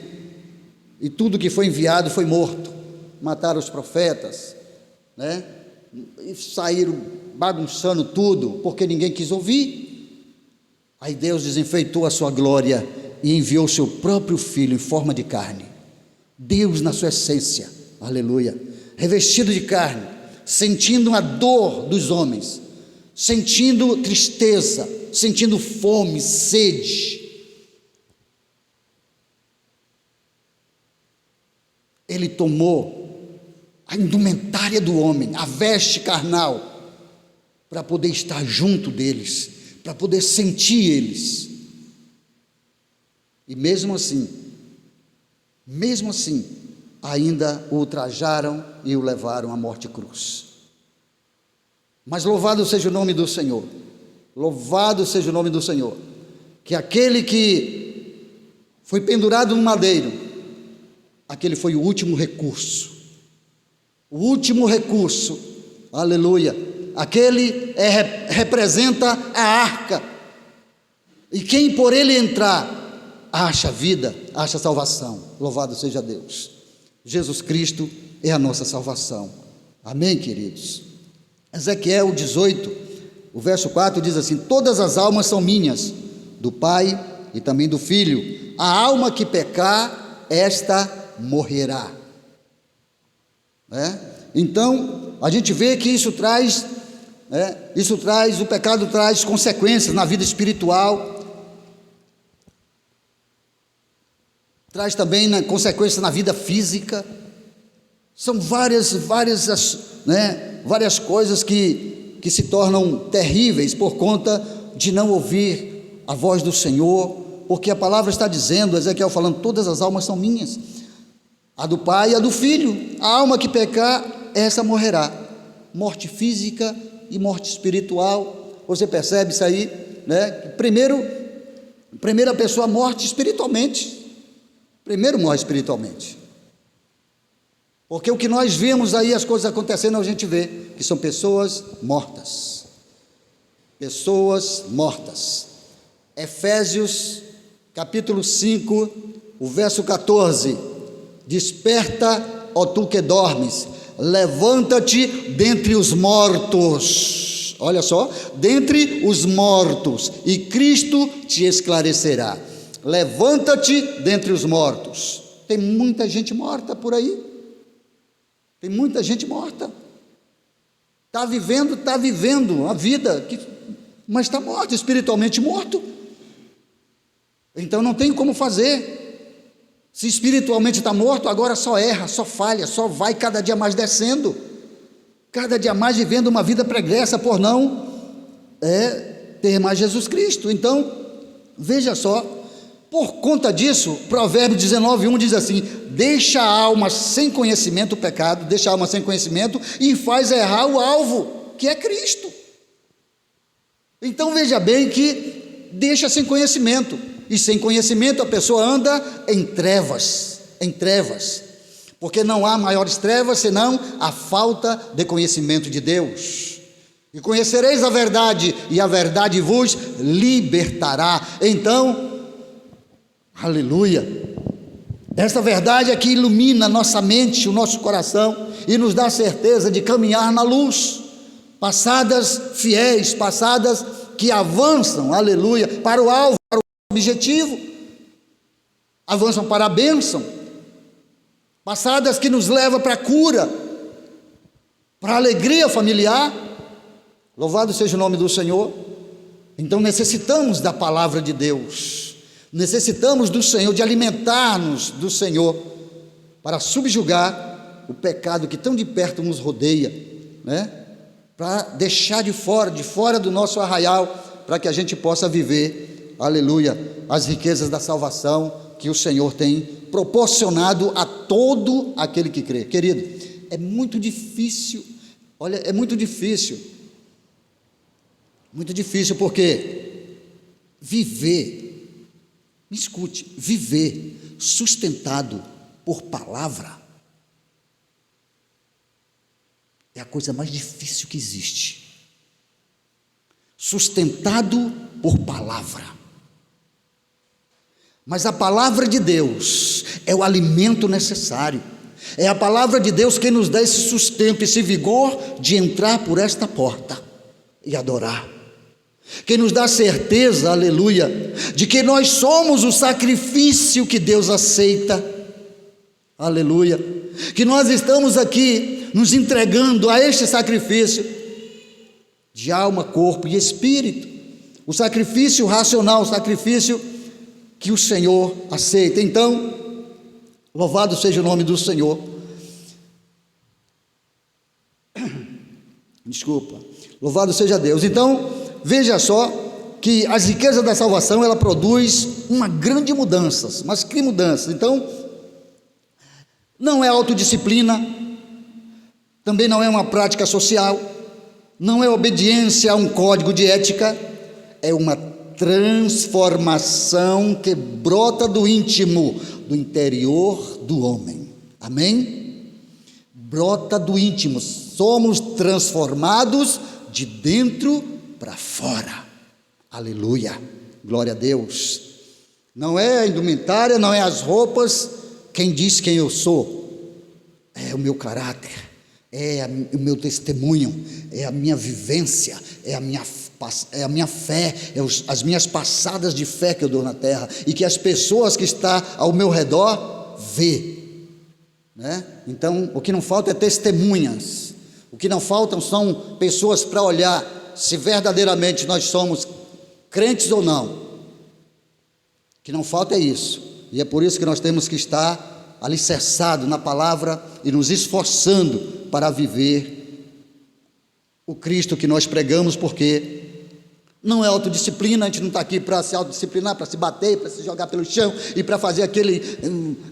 D: e tudo que foi enviado foi morto, mataram os profetas, né? E saíram bagunçando tudo, porque ninguém quis ouvir. Aí Deus desenfeitou a sua glória e enviou o seu próprio Filho em forma de carne. Deus na sua essência, aleluia, revestido de carne, sentindo a dor dos homens, sentindo tristeza, sentindo fome, sede. Ele tomou a indumentária do homem, a veste carnal, para poder estar junto deles, para poder sentir eles. E mesmo assim, ainda o ultrajaram e o levaram à morte cruz. Mas louvado seja o nome do Senhor, louvado seja o nome do Senhor, que aquele que foi pendurado no madeiro, aquele foi o último recurso, aleluia, aquele representa a arca, e quem por ele entrar, acha vida, acha salvação. Louvado seja Deus. Jesus Cristo é a nossa salvação. Amém, queridos? Ezequiel 18, o verso 4 diz assim: todas as almas são minhas, do Pai e também do Filho. A alma que pecar, esta morrerá. Então, a gente vê que isso traz, o pecado traz consequências na vida espiritual, traz também consequências na vida física. São várias coisas que se tornam terríveis por conta de não ouvir a voz do Senhor, porque a palavra está dizendo, Ezequiel falando, todas as almas são minhas, a do Pai e a do Filho. A alma que pecar, essa morrerá. Morte física e morte espiritual. Você percebe isso aí, né? Primeiro a pessoa morre espiritualmente. Primeiro morre espiritualmente, porque o que nós vemos aí, as coisas acontecendo, a gente vê que são pessoas mortas. Efésios capítulo 5, o verso 14: desperta, ó tu que dormes, levanta-te dentre os mortos. Olha só, dentre os mortos, e Cristo te esclarecerá. Levanta-te dentre os mortos. Tem muita gente morta por aí. Tem muita gente morta. Está vivendo a vida, mas está morto, espiritualmente morto. Então não tem como fazer. Se espiritualmente está morto, agora só erra, só falha, só vai cada dia mais descendo, cada dia mais vivendo uma vida pregressa por não ter mais Jesus Cristo. Então, veja só, por conta disso, Provérbios 19:1 diz assim: deixa a alma sem conhecimento o pecado, deixa a alma sem conhecimento e faz errar o alvo, que é Cristo. Então veja bem que deixa sem conhecimento, e sem conhecimento a pessoa anda em trevas, porque não há maiores trevas senão a falta de conhecimento de Deus. E conhecereis a verdade, e a verdade vos libertará. Então, aleluia, essa verdade é que ilumina nossa mente, o nosso coração, e nos dá certeza de caminhar na luz, passadas fiéis, passadas que avançam, aleluia, para o alvo, para o objetivo, avançam para a bênção, passadas que nos levam para a cura, para a alegria familiar. Louvado seja o nome do Senhor. Então necessitamos da palavra de Deus, necessitamos do Senhor, de alimentar-nos do Senhor, para subjugar o pecado que tão de perto nos rodeia, né? Para deixar de fora do nosso arraial, para que a gente possa viver, aleluia, as riquezas da salvação que o Senhor tem proporcionado a todo aquele que crê. Querido, é muito difícil, olha, é muito difícil, porque viver, me escute, viver sustentado por palavra é a coisa mais difícil que existe. Sustentado por palavra. Mas a palavra de Deus é o alimento necessário. É a palavra de Deus quem nos dá esse sustento, esse vigor de entrar por esta porta e adorar. Quem nos dá certeza, aleluia, de que nós somos o sacrifício que Deus aceita, aleluia, que nós estamos aqui nos entregando a este sacrifício de alma, corpo e espírito, o sacrifício racional, o sacrifício que o Senhor aceita. Então, louvado seja o nome do Senhor. Desculpa. Louvado seja Deus. Então, veja só que as riquezas da salvação, ela produz uma grande mudança. Mas que mudança? Então, não é autodisciplina, também não é uma prática social, não é obediência a um código de ética, é uma transformação que brota do íntimo, do interior do homem. Amém? Brota do íntimo. Somos transformados de dentro para fora. Aleluia. Glória a Deus. Não é a indumentária, não é as roupas quem diz quem eu sou. É o meu caráter, é o meu testemunho, é a minha vivência, é a minha fé, as minhas passadas de fé que eu dou na terra, e que as pessoas que estão ao meu redor vê, né? Então, o que não falta é testemunhas, o que não faltam são pessoas para olhar se verdadeiramente nós somos crentes ou não. O que não falta é isso, e é por isso que nós temos que estar alicerçados na palavra e nos esforçando para viver o Cristo que nós pregamos, porque não é autodisciplina. A gente não está aqui para se autodisciplinar, para se bater, para se jogar pelo chão e para fazer aquele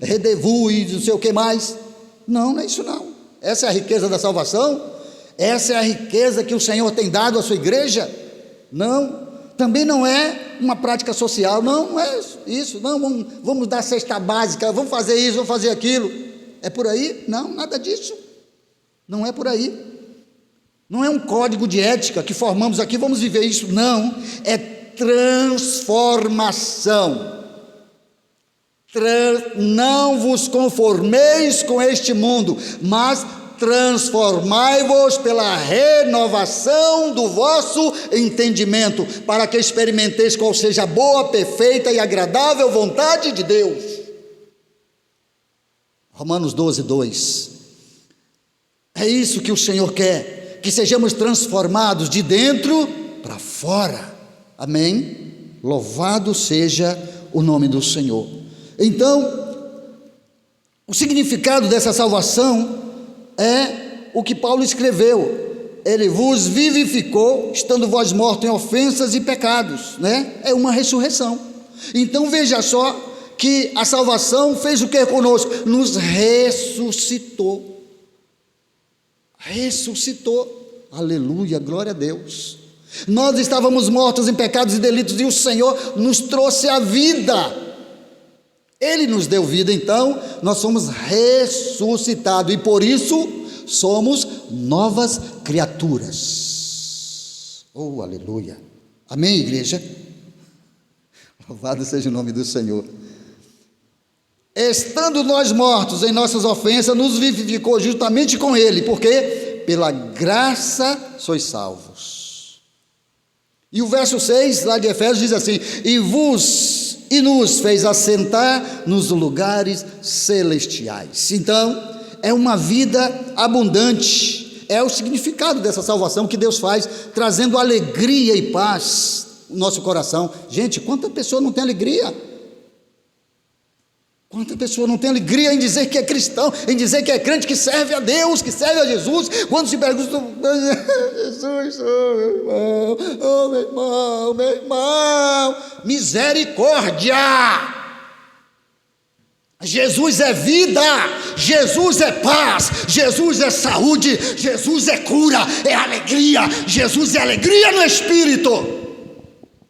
D: rendezvous e não sei o que mais. Não, não é isso não. Essa é a riqueza da salvação, essa é a riqueza que o Senhor tem dado à sua igreja. Não, também não é uma prática social, não é isso, não, vamos dar cesta básica, vamos fazer isso, vamos fazer aquilo. É por aí? Não, nada disso. Não é por aí. Não é um código de ética que formamos aqui, vamos viver isso. Não, é transformação. Não vos conformeis com este mundo, mas transformai-vos pela renovação do vosso entendimento, para que experimenteis qual seja a boa, perfeita e agradável vontade de Deus. Romanos 12, 2. É isso que o Senhor quer, que sejamos transformados de dentro para fora. Amém? Louvado seja o nome do Senhor. Então, o significado dessa salvação é o que Paulo escreveu: ele vos vivificou, estando vós mortos em ofensas e pecados, né? É uma ressurreição. Então veja só que a salvação fez o que conosco? Nos ressuscitou. Ressuscitou. Aleluia, glória a Deus. Nós estávamos mortos em pecados e delitos, e o Senhor nos trouxe a vida. Ele nos deu vida, então nós somos ressuscitados, e por isso somos novas criaturas. Oh, aleluia. Amém, igreja? Louvado seja o nome do Senhor. Estando nós mortos em nossas ofensas, nos vivificou juntamente com Ele, porque pela graça sois salvos. E o verso 6 lá de Efésios diz assim: e nos fez assentar nos lugares celestiais. Então, é uma vida abundante, é o significado dessa salvação que Deus faz, trazendo alegria e paz no nosso coração. Gente, quanta pessoa não tem alegria? Quanta pessoa não tem alegria em dizer que é cristão, em dizer que é crente, que serve a Deus, que serve a Jesus, quando se pergunta: Jesus, oh meu irmão, misericórdia! Jesus é vida, Jesus é paz, Jesus é saúde, Jesus é cura, é alegria, Jesus é alegria no Espírito.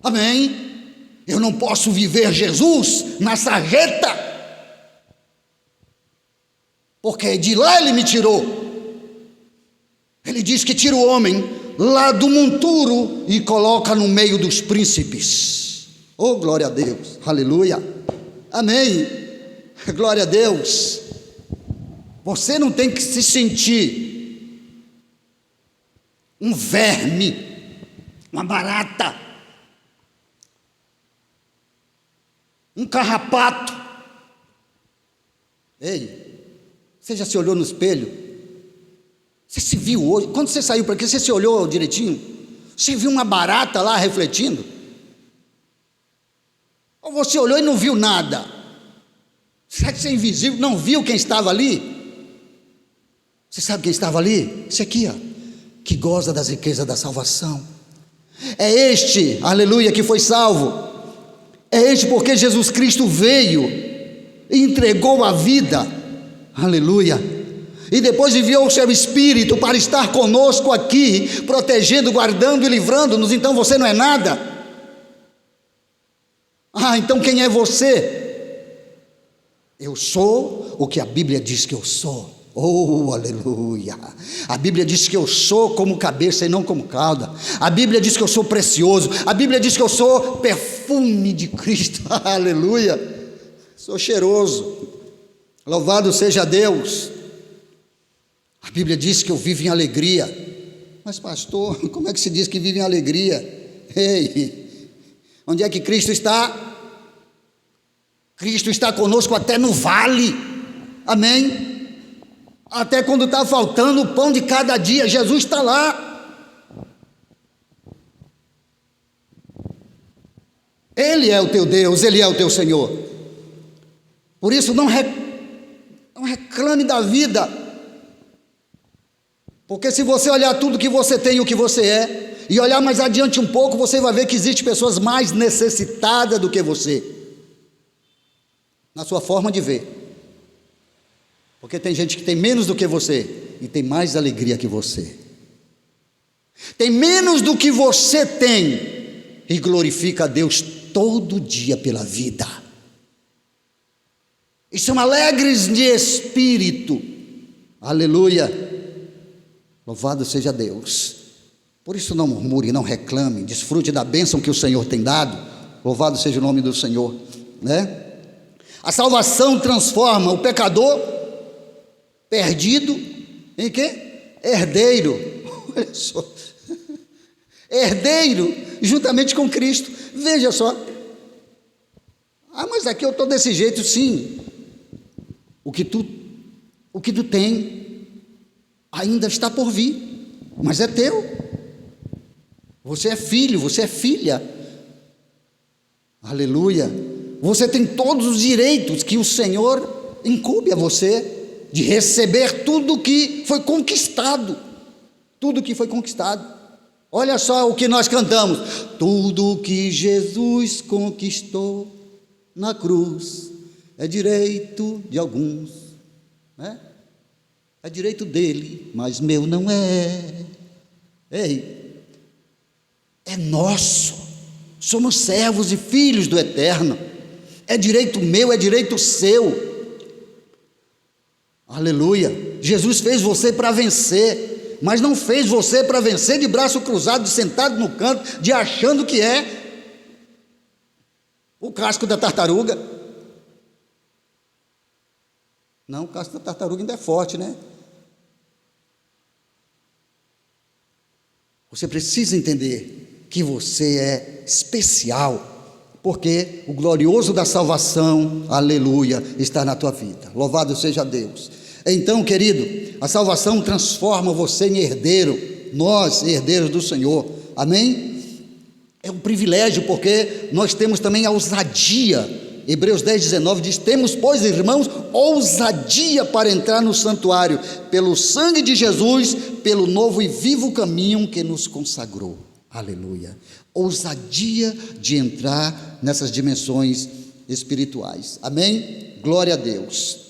D: Amém? Eu não posso viver Jesus na sarjeta, porque de lá Ele me tirou. Ele diz que tira o homem lá do monturo e coloca no meio dos príncipes. Oh, glória a Deus, aleluia, amém, glória a Deus. Você não tem que se sentir um verme, uma barata, um carrapato. Ei, você já se olhou no espelho? Você se viu hoje? Quando você saiu para aqui, você se olhou direitinho? Você viu uma barata lá refletindo? Ou você olhou e não viu nada? Será que você é invisível? Não viu quem estava ali? Você sabe quem estava ali? Esse aqui, ó, que goza das riquezas da salvação. É este, aleluia, que foi salvo. É este porque Jesus Cristo veio e entregou a vida, aleluia, e depois enviou o seu Espírito para estar conosco aqui, protegendo, guardando e livrando-nos. Então você não é nada. Então quem é você? Eu sou o que a Bíblia diz que eu sou. Oh, aleluia. A Bíblia diz que eu sou como cabeça e não como cauda. A Bíblia diz que eu sou precioso. A Bíblia diz que eu sou perfume de Cristo. Aleluia. Sou cheiroso. Louvado seja Deus. A Bíblia diz que eu vivo em alegria. Mas pastor, como é que se diz que vive em alegria? Ei, onde é que Cristo está? Cristo está conosco até no vale. Amém? Até quando está faltando o pão de cada dia, Jesus está lá. Ele é o teu Deus, Ele é o teu Senhor. Por isso não reclame da vida, porque se você olhar tudo que você tem e o que você é, e olhar mais adiante um pouco, você vai ver que existem pessoas mais necessitadas do que você, na sua forma de ver. Porque tem gente que tem menos do que você e tem mais alegria que você. Tem menos do que você tem e glorifica a Deus todo dia pela vida. E são alegres de espírito. Aleluia. Louvado seja Deus. Por isso não murmure, não reclame, desfrute da bênção que o Senhor tem dado. Louvado seja o nome do Senhor, né? A salvação transforma o pecador perdido em quê? Herdeiro. Olha só. Herdeiro juntamente com Cristo. Veja só. Mas aqui eu estou desse jeito. Sim. O que tu tem ainda está por vir, mas é teu. Você é filho, você é filha. Aleluia. Você tem todos os direitos que o Senhor incumbe a você, de receber tudo que foi conquistado. Tudo que foi conquistado. Olha só o que nós cantamos: tudo que Jesus conquistou na cruz é direito de alguns, né? É direito dele, mas meu não é. Ei, é nosso. Somos servos e filhos do Eterno. É direito meu, é direito seu. Aleluia. Jesus fez você para vencer, mas não fez você para vencer de braço cruzado, de sentado no canto, de achando que é o casco da tartaruga. Não, o casco da tartaruga ainda é forte, né? Você precisa entender que você é especial, porque o glorioso da salvação, aleluia, está na tua vida. Louvado seja Deus. Então, querido, a salvação transforma você em herdeiro, nós, herdeiros do Senhor, amém? É um privilégio, porque nós temos também a ousadia. Hebreus 10:19 diz: temos, pois, irmãos, ousadia para entrar no santuário, pelo sangue de Jesus, pelo novo e vivo caminho que nos consagrou. Aleluia. Ousadia de entrar nessas dimensões espirituais. Amém? Glória a Deus.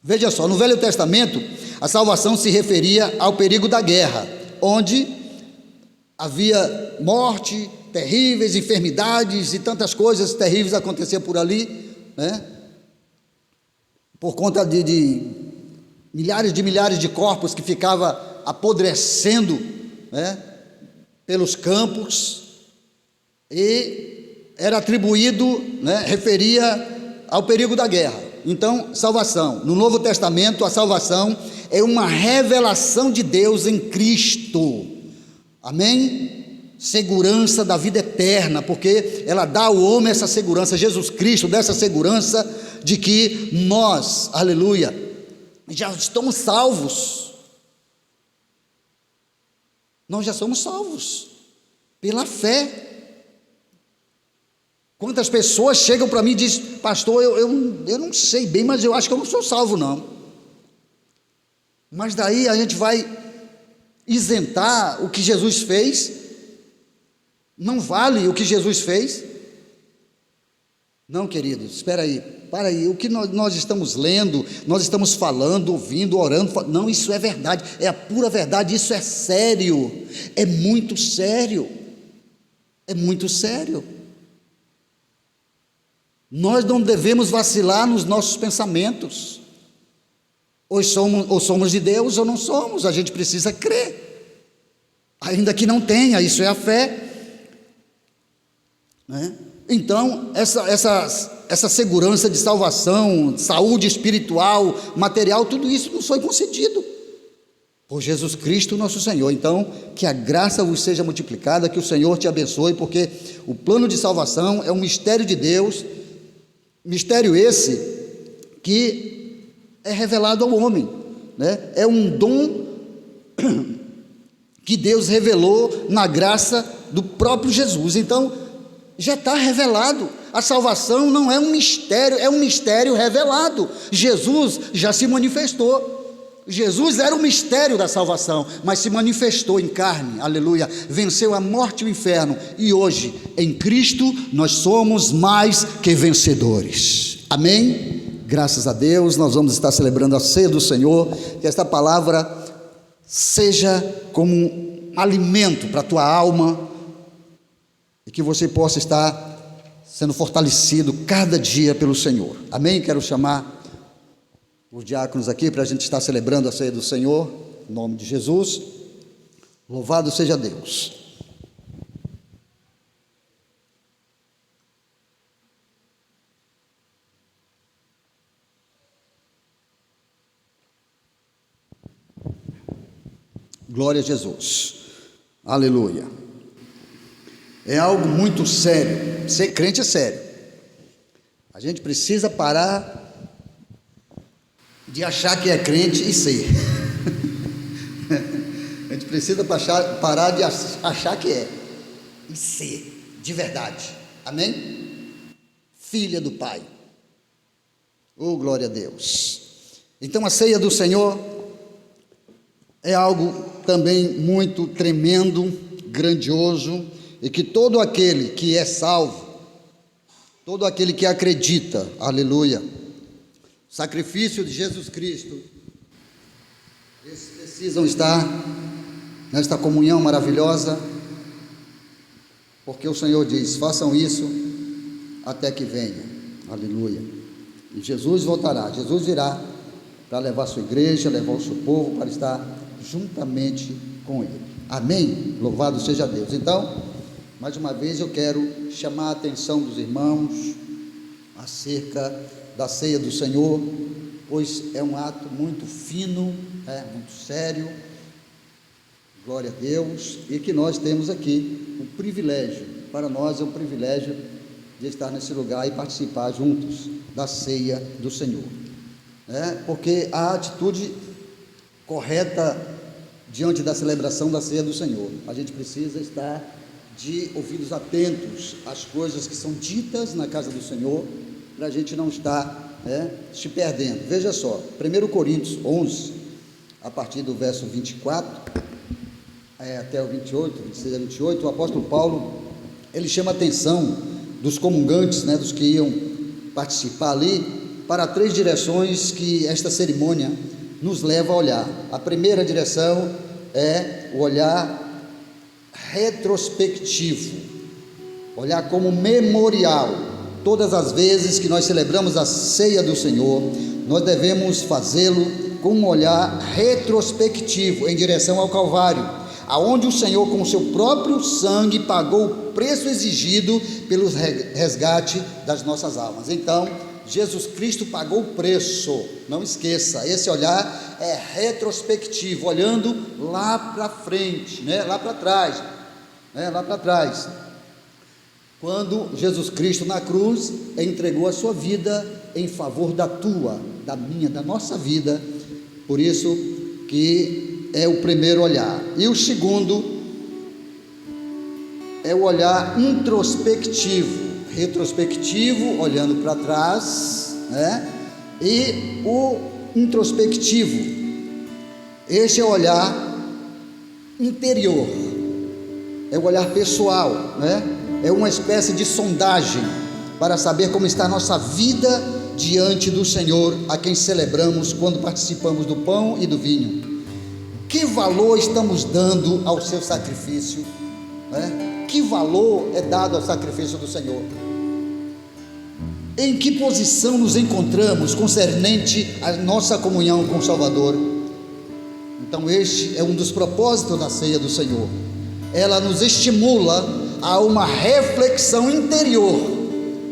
D: Veja só, no Velho Testamento, a salvação se referia ao perigo da guerra, onde havia morte, terríveis enfermidades e tantas coisas terríveis aconteciam por ali, né? Por conta de milhares de corpos que ficavam apodrecendo, né, pelos campos, e era atribuído, né, referia ao perigo da guerra. Então, salvação. No Novo Testamento, a salvação é uma revelação de Deus em Cristo. Amém? Segurança da vida eterna, porque ela dá ao homem essa segurança. Jesus Cristo dá essa segurança de que nós, aleluia, já estamos salvos. Nós já somos salvos pela fé. Quantas pessoas chegam para mim e dizem: pastor, eu não sei bem, mas eu acho que eu não sou salvo não. Mas daí a gente vai isentar o que Jesus fez? Não vale o que Jesus fez? Não, queridos, espera aí, para aí, o que nós estamos lendo, nós estamos falando, ouvindo, orando, não, isso é verdade, é a pura verdade, isso é sério, é muito sério, é muito sério. Nós não devemos vacilar nos nossos pensamentos, ou somos de Deus ou não somos, a gente precisa crer, ainda que não tenha, isso é a fé, né? Então, essa segurança de salvação, saúde espiritual, material, tudo isso nos foi concedido por Jesus Cristo, nosso Senhor. Então, que a graça vos seja multiplicada, que o Senhor te abençoe, porque o plano de salvação é um mistério de Deus, mistério esse que é revelado ao homem, né? É um dom que Deus revelou na graça do próprio Jesus. Então, já está revelado, a salvação não é um mistério, é um mistério revelado. Jesus já se manifestou, Jesus era o mistério da salvação, mas se manifestou em carne, aleluia, venceu a morte e o inferno, e hoje, em Cristo, nós somos mais que vencedores, amém? Graças a Deus, nós vamos estar celebrando a ceia do Senhor, que esta palavra seja como um alimento para a tua alma, e que você possa estar sendo fortalecido cada dia pelo Senhor, amém? Quero chamar os diáconos aqui para a gente estar celebrando a ceia do Senhor, em nome de Jesus. Louvado seja Deus. Glória a Jesus, aleluia. É algo muito sério, ser crente é sério, a gente precisa parar de achar que é crente e ser, a gente precisa parar de achar que é, e ser, de verdade, amém? Filha do Pai, oh glória a Deus. Então a ceia do Senhor é algo também muito tremendo, grandioso, e que todo aquele que é salvo, todo aquele que acredita, aleluia, sacrifício de Jesus Cristo, eles precisam estar nesta comunhão maravilhosa, porque o Senhor diz, façam isso até que venha, aleluia, e Jesus voltará, Jesus virá para levar a sua igreja, levar o seu povo, para estar juntamente com Ele, amém? Louvado seja Deus. Então, mais uma vez eu quero chamar a atenção dos irmãos acerca da ceia do Senhor, pois é um ato muito fino, muito sério, glória a Deus, e que nós temos aqui o privilégio, para nós é um privilégio de estar nesse lugar e participar juntos da ceia do Senhor, porque a atitude correta diante da celebração da ceia do Senhor, a gente precisa estar de ouvidos atentos às coisas que são ditas na casa do Senhor, para a gente não estar se perdendo. Veja só, 1 Coríntios 11, a partir do verso 24, até o 28, 26 a 28, o apóstolo Paulo, ele chama a atenção dos comungantes, dos que iam participar ali, para 3 direções que esta cerimônia nos leva a olhar. A primeira direção é o olhar retrospectivo, olhar como memorial. Todas as vezes que nós celebramos a ceia do Senhor, nós devemos fazê-lo com um olhar retrospectivo, em direção ao Calvário, aonde o Senhor com o seu próprio sangue pagou o preço exigido pelo resgate das nossas almas. Então, Jesus Cristo pagou o preço, não esqueça, esse olhar é retrospectivo, olhando lá para frente, lá para trás, lá para trás, quando Jesus Cristo na cruz entregou a sua vida em favor da tua, da minha, da nossa vida. Por isso que é o primeiro olhar. E o segundo é o olhar introspectivo, retrospectivo, olhando para trás, e o introspectivo, este é o olhar interior, é o olhar pessoal, né? É uma espécie de sondagem para saber como está a nossa vida diante do Senhor, a quem celebramos quando participamos do pão e do vinho. Que valor estamos dando ao seu sacrifício, né? Que valor é dado ao sacrifício do Senhor? Em que posição nos encontramos concernente à nossa comunhão com o Salvador? Então este é um dos propósitos da ceia do Senhor. Ela nos estimula a uma reflexão interior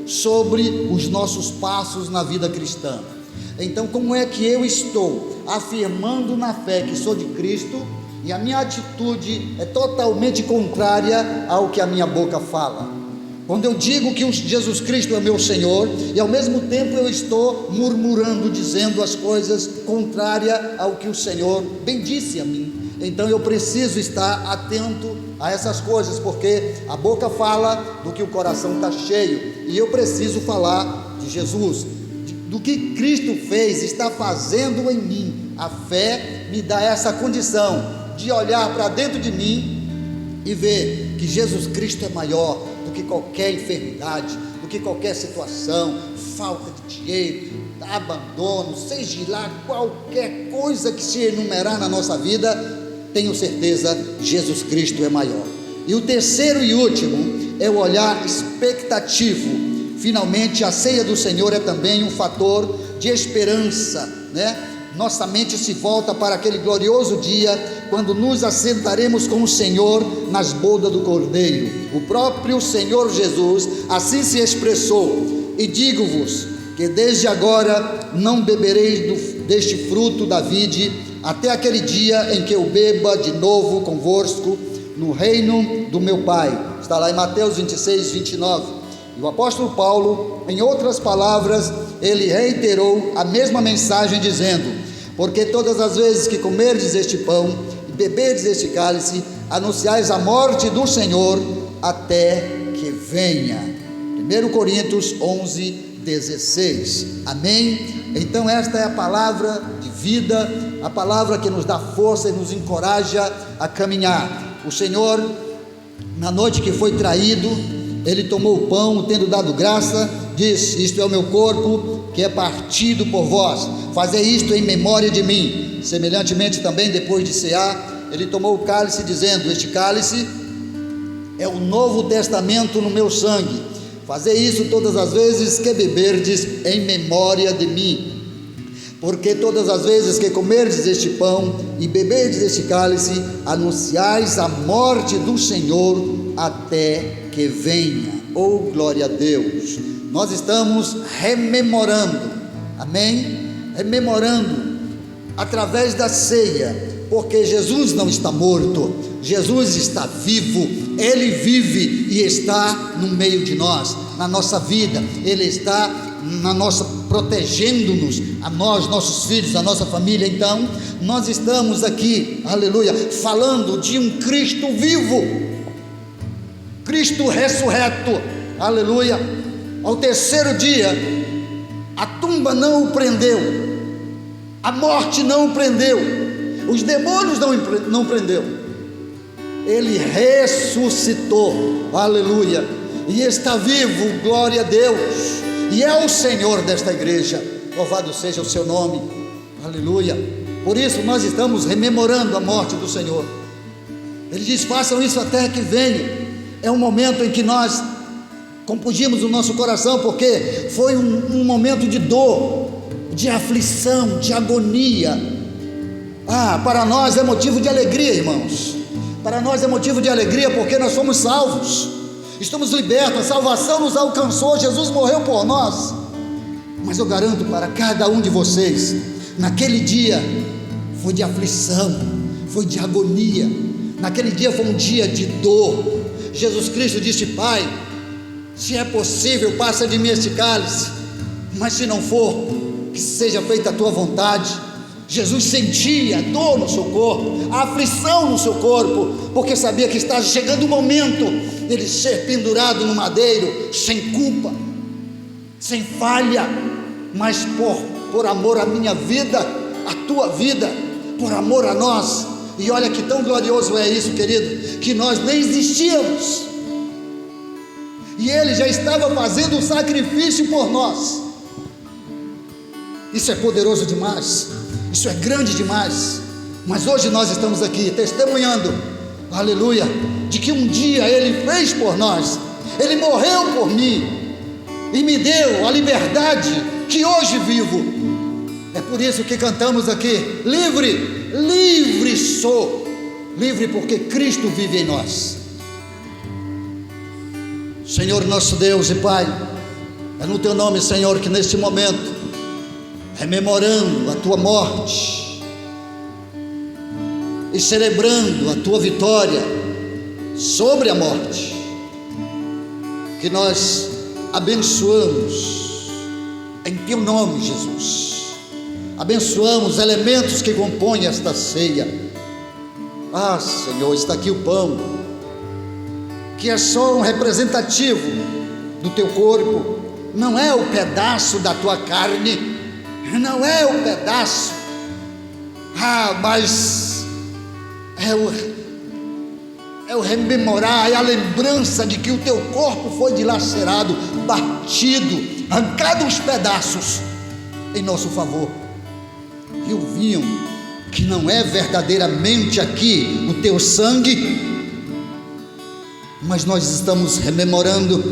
D: sobre os nossos passos na vida cristã. Então, como é que eu estou afirmando na fé que sou de Cristo e a minha atitude é totalmente contrária ao que a minha boca fala? Quando eu digo que Jesus Cristo é meu Senhor e ao mesmo tempo eu estou murmurando, dizendo as coisas contrárias ao que o Senhor bendisse a mim, então eu preciso estar atento a essas coisas, porque a boca fala do que o coração está cheio, e eu preciso falar de Jesus, do que Cristo fez, está fazendo em mim. A fé me dá essa condição de olhar para dentro de mim e ver que Jesus Cristo é maior do que qualquer enfermidade, do que qualquer situação, falta de dinheiro, abandono, seja lá qualquer coisa que se enumerar na nossa vida, tenho certeza, Jesus Cristo é maior. E o terceiro e último é o olhar expectativo. Finalmente, a ceia do Senhor é também um fator de esperança, né? Nossa mente se volta para aquele glorioso dia, quando nos assentaremos com o Senhor nas bodas do Cordeiro. O próprio Senhor Jesus assim se expressou: e digo-vos que desde agora não bebereis deste fruto da vide, até aquele dia em que eu beba de novo convosco no reino do meu Pai. Está lá em Mateus 26, 29. E o apóstolo Paulo, em outras palavras, ele reiterou a mesma mensagem, dizendo: porque todas as vezes que comerdes este pão e beberdes este cálice, anunciais a morte do Senhor até que venha. 1 Coríntios 11, 16. Amém? Então esta é a palavra de vida, a palavra que nos dá força e nos encoraja a caminhar. O Senhor, na noite que foi traído, ele tomou o pão, tendo dado graça, disse: isto é o meu corpo, que é partido por vós, fazei isto em memória de mim. Semelhantemente também, depois de cear, ele tomou o cálice, dizendo: este cálice é o novo testamento no meu sangue, fazei isso todas as vezes que beberdes em memória de mim. Porque todas as vezes que comerdes este pão e beberdes este cálice, anunciais a morte do Senhor até que venha. Oh, glória a Deus! Nós estamos rememorando, amém? Rememorando através da ceia, porque Jesus não está morto, Jesus está vivo, Ele vive e está no meio de nós, na nossa vida, Ele está na nossa, protegendo-nos, a nós, nossos filhos, a nossa família. Então, nós estamos aqui, aleluia, falando de um Cristo vivo, Cristo ressurreto, aleluia. Ao terceiro dia, a tumba não o prendeu, a morte não o prendeu, os demônios não prendeu, ele ressuscitou, aleluia, e está vivo, glória a Deus, e é o Senhor desta igreja, louvado seja o seu nome, aleluia. Por isso nós estamos rememorando a morte do Senhor. Ele diz: façam isso até que venha. É um momento em que nós compungimos o nosso coração, porque foi um momento de dor, de aflição, de agonia. Para nós é motivo de alegria, irmãos. Para nós é motivo de alegria, porque nós somos salvos, estamos libertos, a salvação nos alcançou, Jesus morreu por nós. Mas eu garanto para cada um de vocês, naquele dia foi de aflição, foi de agonia, naquele dia foi um dia de dor. Jesus Cristo disse: Pai, se é possível, passa de mim este cálice, mas se não for, que seja feita a tua vontade. Jesus sentia a dor no seu corpo, a aflição no seu corpo, porque sabia que estava chegando o momento dele ser pendurado no madeiro, sem culpa, sem falha, mas por amor à minha vida, à tua vida, por amor a nós, E olha que tão glorioso é isso, querido, que nós nem existíamos, e Ele já estava fazendo um sacrifício por nós. Isso é poderoso demais, isso é grande demais. Mas hoje nós estamos aqui testemunhando, aleluia, de que um dia Ele fez por nós, Ele morreu por mim e me deu a liberdade que hoje vivo. É por isso que cantamos aqui: livre, livre sou, livre porque Cristo vive em nós. Senhor nosso Deus e Pai, é no Teu nome, Senhor, que neste momento, rememorando a Tua morte e celebrando a Tua vitória sobre a morte, que nós abençoamos em Teu nome, Jesus. Abençoamos os elementos que compõem esta ceia. Ah, Senhor, está aqui o pão, que é só um representativo do Teu corpo, não é o pedaço da Tua carne, não é o pedaço, mas é o rememorar, é a lembrança de que o Teu corpo foi dilacerado, batido, arrancado os pedaços em nosso favor. E o vinho, que não é verdadeiramente aqui o Teu sangue, mas nós estamos rememorando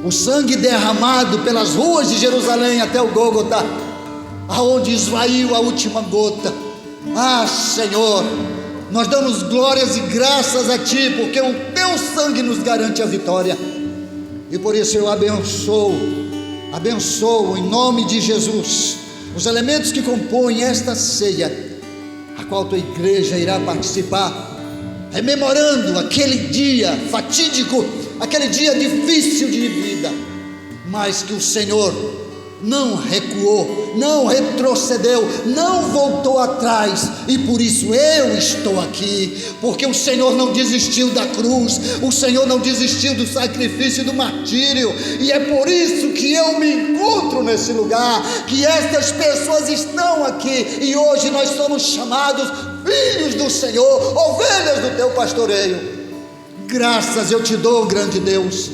D: o sangue derramado pelas ruas de Jerusalém até o Gólgota, aonde esvaiu a última gota. Ah, Senhor, nós damos glórias e graças a Ti, porque o Teu sangue nos garante a vitória. E por isso eu abençoo em nome de Jesus os elementos que compõem esta ceia, a qual Tua igreja irá participar, rememorando aquele dia fatídico, aquele dia difícil de vida, mas que o Senhor não recuou, não retrocedeu, não voltou atrás, e por isso eu estou aqui, porque o Senhor não desistiu da cruz, o Senhor não desistiu do sacrifício e do martírio, e é por isso que eu me encontro nesse lugar, que estas pessoas estão aqui, e hoje nós somos chamados filhos do Senhor, ovelhas do Teu pastoreio. Graças eu Te dou, grande Deus,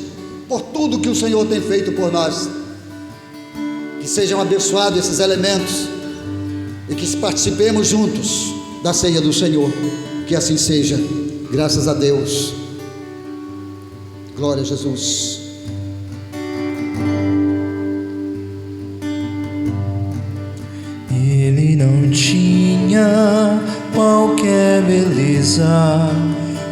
D: por tudo que o Senhor tem feito por nós. Que sejam abençoados esses elementos e que participemos juntos da ceia do Senhor. Que assim seja, graças a Deus. Glória a Jesus.
B: Ele não tinha qualquer beleza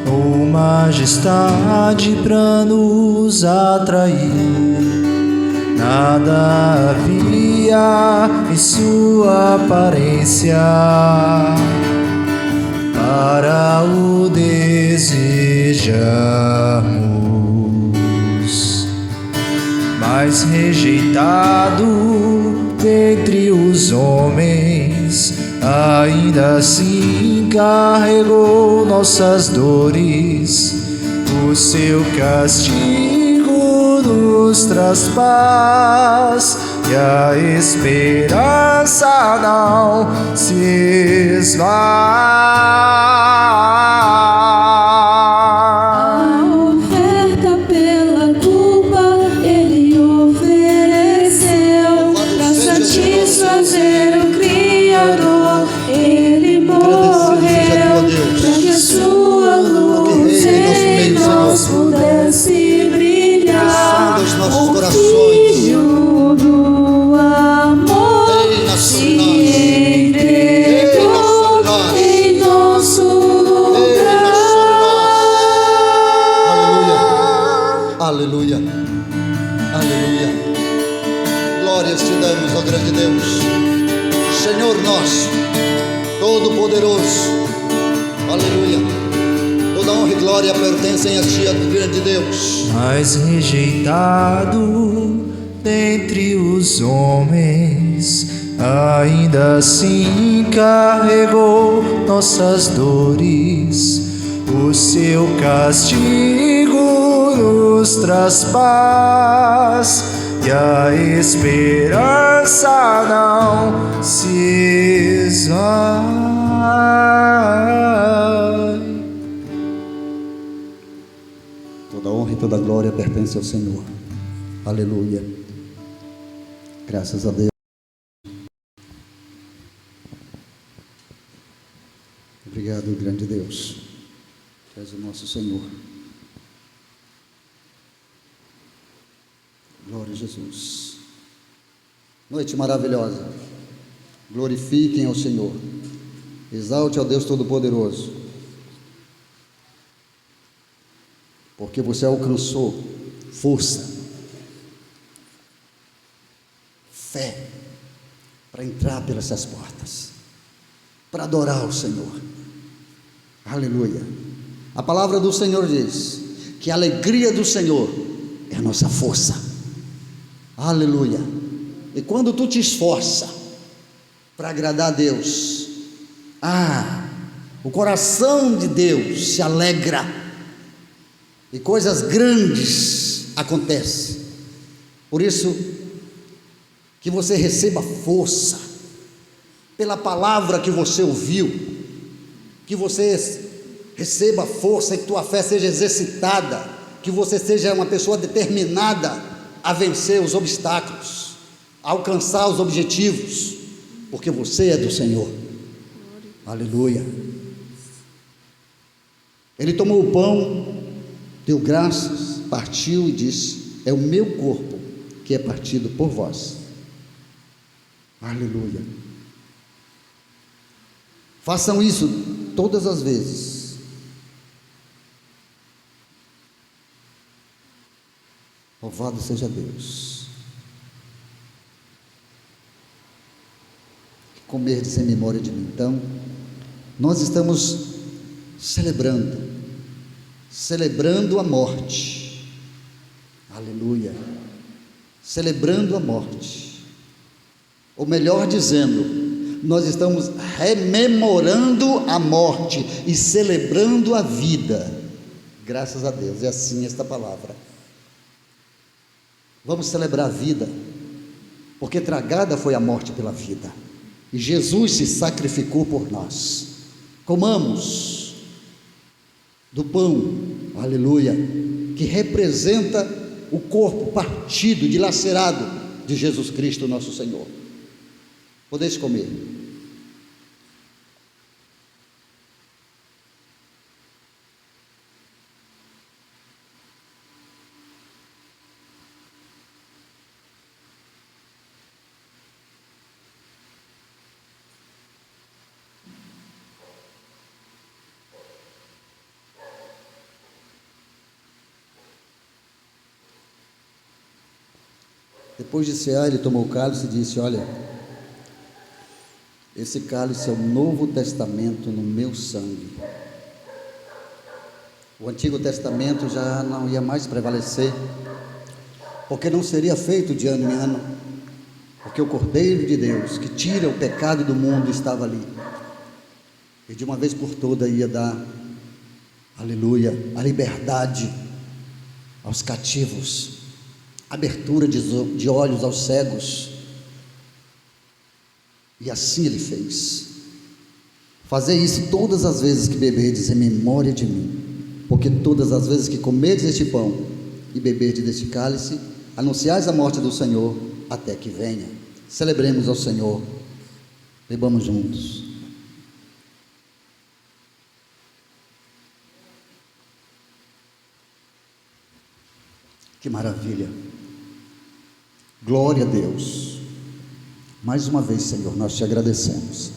B: ou majestade para nos atrair. Nada havia em sua aparência para o desejarmos, mas rejeitado dentre os homens, ainda assim carregou nossas dores. O seu castigo nos traz paz, e a esperança não se esvai.
C: A oferta pela culpa Ele ofereceu para satisfazer o Criador. Ele morreu para que a sua luz em nós pudesse brilhar.
D: Dos nossos
C: O
D: corações,
C: Filho do amor
D: reina
C: se
D: sobre nós,
C: entregou em nosso lugar.
D: Aleluia, aleluia. Glórias Te damos, ó grande Deus, Senhor nosso, Todo-Poderoso. Aleluia. Toda honra e glória pertencem a Ti, ó grande Deus.
B: Mas rejeitado dentre os homens, ainda assim carregou nossas dores. O seu castigo nos traz paz, e a esperança não se esvai.
D: toda a glória pertence ao Senhor. Aleluia. Graças a Deus. Obrigado, grande Deus. Tu és o nosso Senhor. Glória a Jesus. Noite maravilhosa. Glorifiquem ao Senhor. Exalte ao Deus Todo-Poderoso. Porque você alcançou força, fé, para entrar pelas essas portas, para adorar o Senhor. Aleluia. A palavra do Senhor diz que a alegria do Senhor é a nossa força. Aleluia. E quando tu te esforça para agradar a Deus, o coração de Deus se alegra e coisas grandes acontecem. Por isso que você receba força pela palavra que você ouviu, que você receba força e que tua fé seja exercitada, que você seja uma pessoa determinada a vencer os obstáculos, a alcançar os objetivos, porque você é do Senhor. Aleluia. Ele tomou o pão, deu graças, partiu e disse: é o meu corpo que é partido por vós. Aleluia. Façam isso todas as vezes. Louvado seja Deus. Comerdes em memória de mim. Então, nós estamos celebrando a morte. Aleluia. Celebrando a morte. Ou melhor dizendo, nós estamos rememorando a morte e celebrando a vida. Graças a Deus, é assim esta palavra. Vamos celebrar a vida, porque tragada foi a morte pela vida, e Jesus se sacrificou por nós. Comamos do pão, aleluia, que representa o corpo partido, dilacerado de Jesus Cristo, nosso Senhor. Podeis comer. Depois de cear, ele tomou o cálice e disse: olha, esse cálice é o Novo Testamento no meu sangue. O Antigo Testamento já não ia mais prevalecer, porque não seria feito de ano em ano, porque o Cordeiro de Deus, que tira o pecado do mundo, estava ali, e de uma vez por toda ia dar, aleluia, a liberdade aos cativos, abertura de olhos aos cegos. E assim ele fez. Fazei isso todas as vezes que beberdes em memória de mim, porque todas as vezes que comerdes este pão e beberdes deste cálice, anunciais a morte do Senhor até que venha. Celebremos ao Senhor. Bebamos juntos. Que maravilha. Glória a Deus. Mais uma vez, Senhor, nós te agradecemos,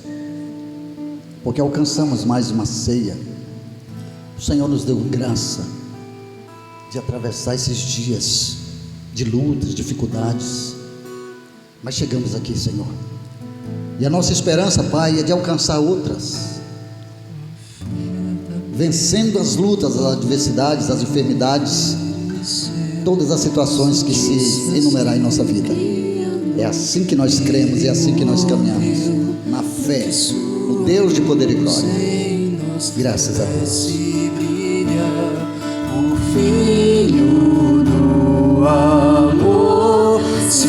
D: porque alcançamos mais uma ceia. O Senhor nos deu graça de atravessar esses dias de lutas, dificuldades, mas chegamos aqui, Senhor, e a nossa esperança, Pai, é de alcançar outras, vencendo as lutas, as adversidades, as enfermidades, todas as situações que se enumerar em nossa vida. É assim que nós cremos, é assim que nós caminhamos, na fé, no Deus de poder e glória. Graças a Deus.
B: O Filho do amor se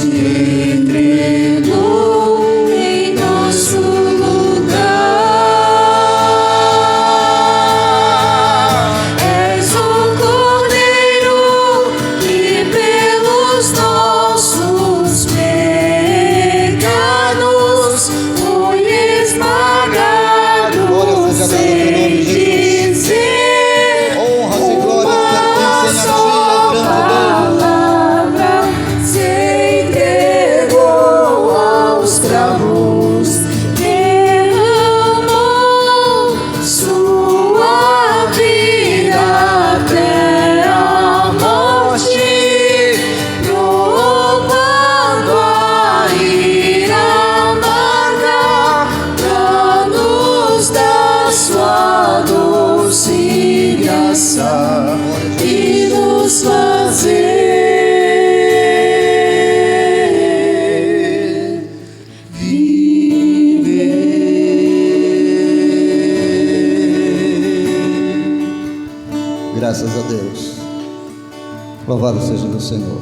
B: entregou
C: em nosso lugar. És o Cordeiro
D: Louvado seja o Senhor.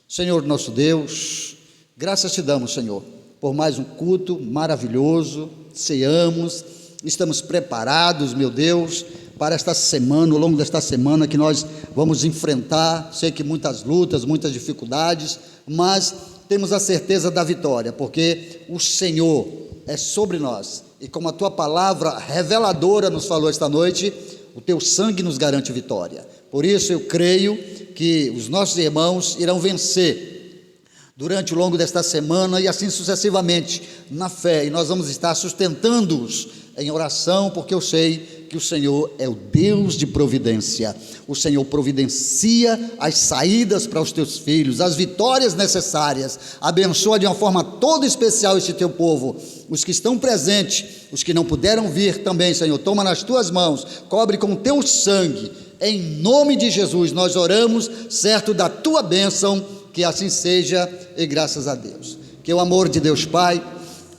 D: Senhor nosso Deus, graças te damos, Senhor, por mais um culto maravilhoso. Ceamos, estamos preparados, meu Deus, para esta semana, ao longo desta semana que nós vamos enfrentar. Sei que muitas lutas, muitas dificuldades, mas temos a certeza da vitória, porque o Senhor é sobre nós, e como a tua palavra reveladora nos falou esta noite, o teu sangue nos garante vitória. Por isso eu creio que os nossos irmãos irão vencer durante o longo desta semana e assim sucessivamente na fé, e nós vamos estar sustentando-os em oração, porque eu sei que o Senhor é o Deus de providência. O Senhor providencia as saídas para os teus filhos, as vitórias necessárias. Abençoa de uma forma toda especial este teu povo, os que estão presentes, os que não puderam vir também, Senhor, toma nas tuas mãos, cobre com o teu sangue, em nome de Jesus nós oramos, certo da tua bênção, que assim seja, e graças a Deus. Que o amor de Deus Pai,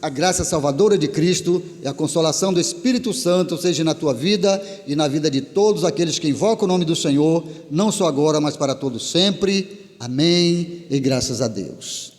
D: a graça salvadora de Cristo e a consolação do Espírito Santo seja na tua vida e na vida de todos aqueles que invocam o nome do Senhor, não só agora, mas para todos sempre. Amém, e graças a Deus.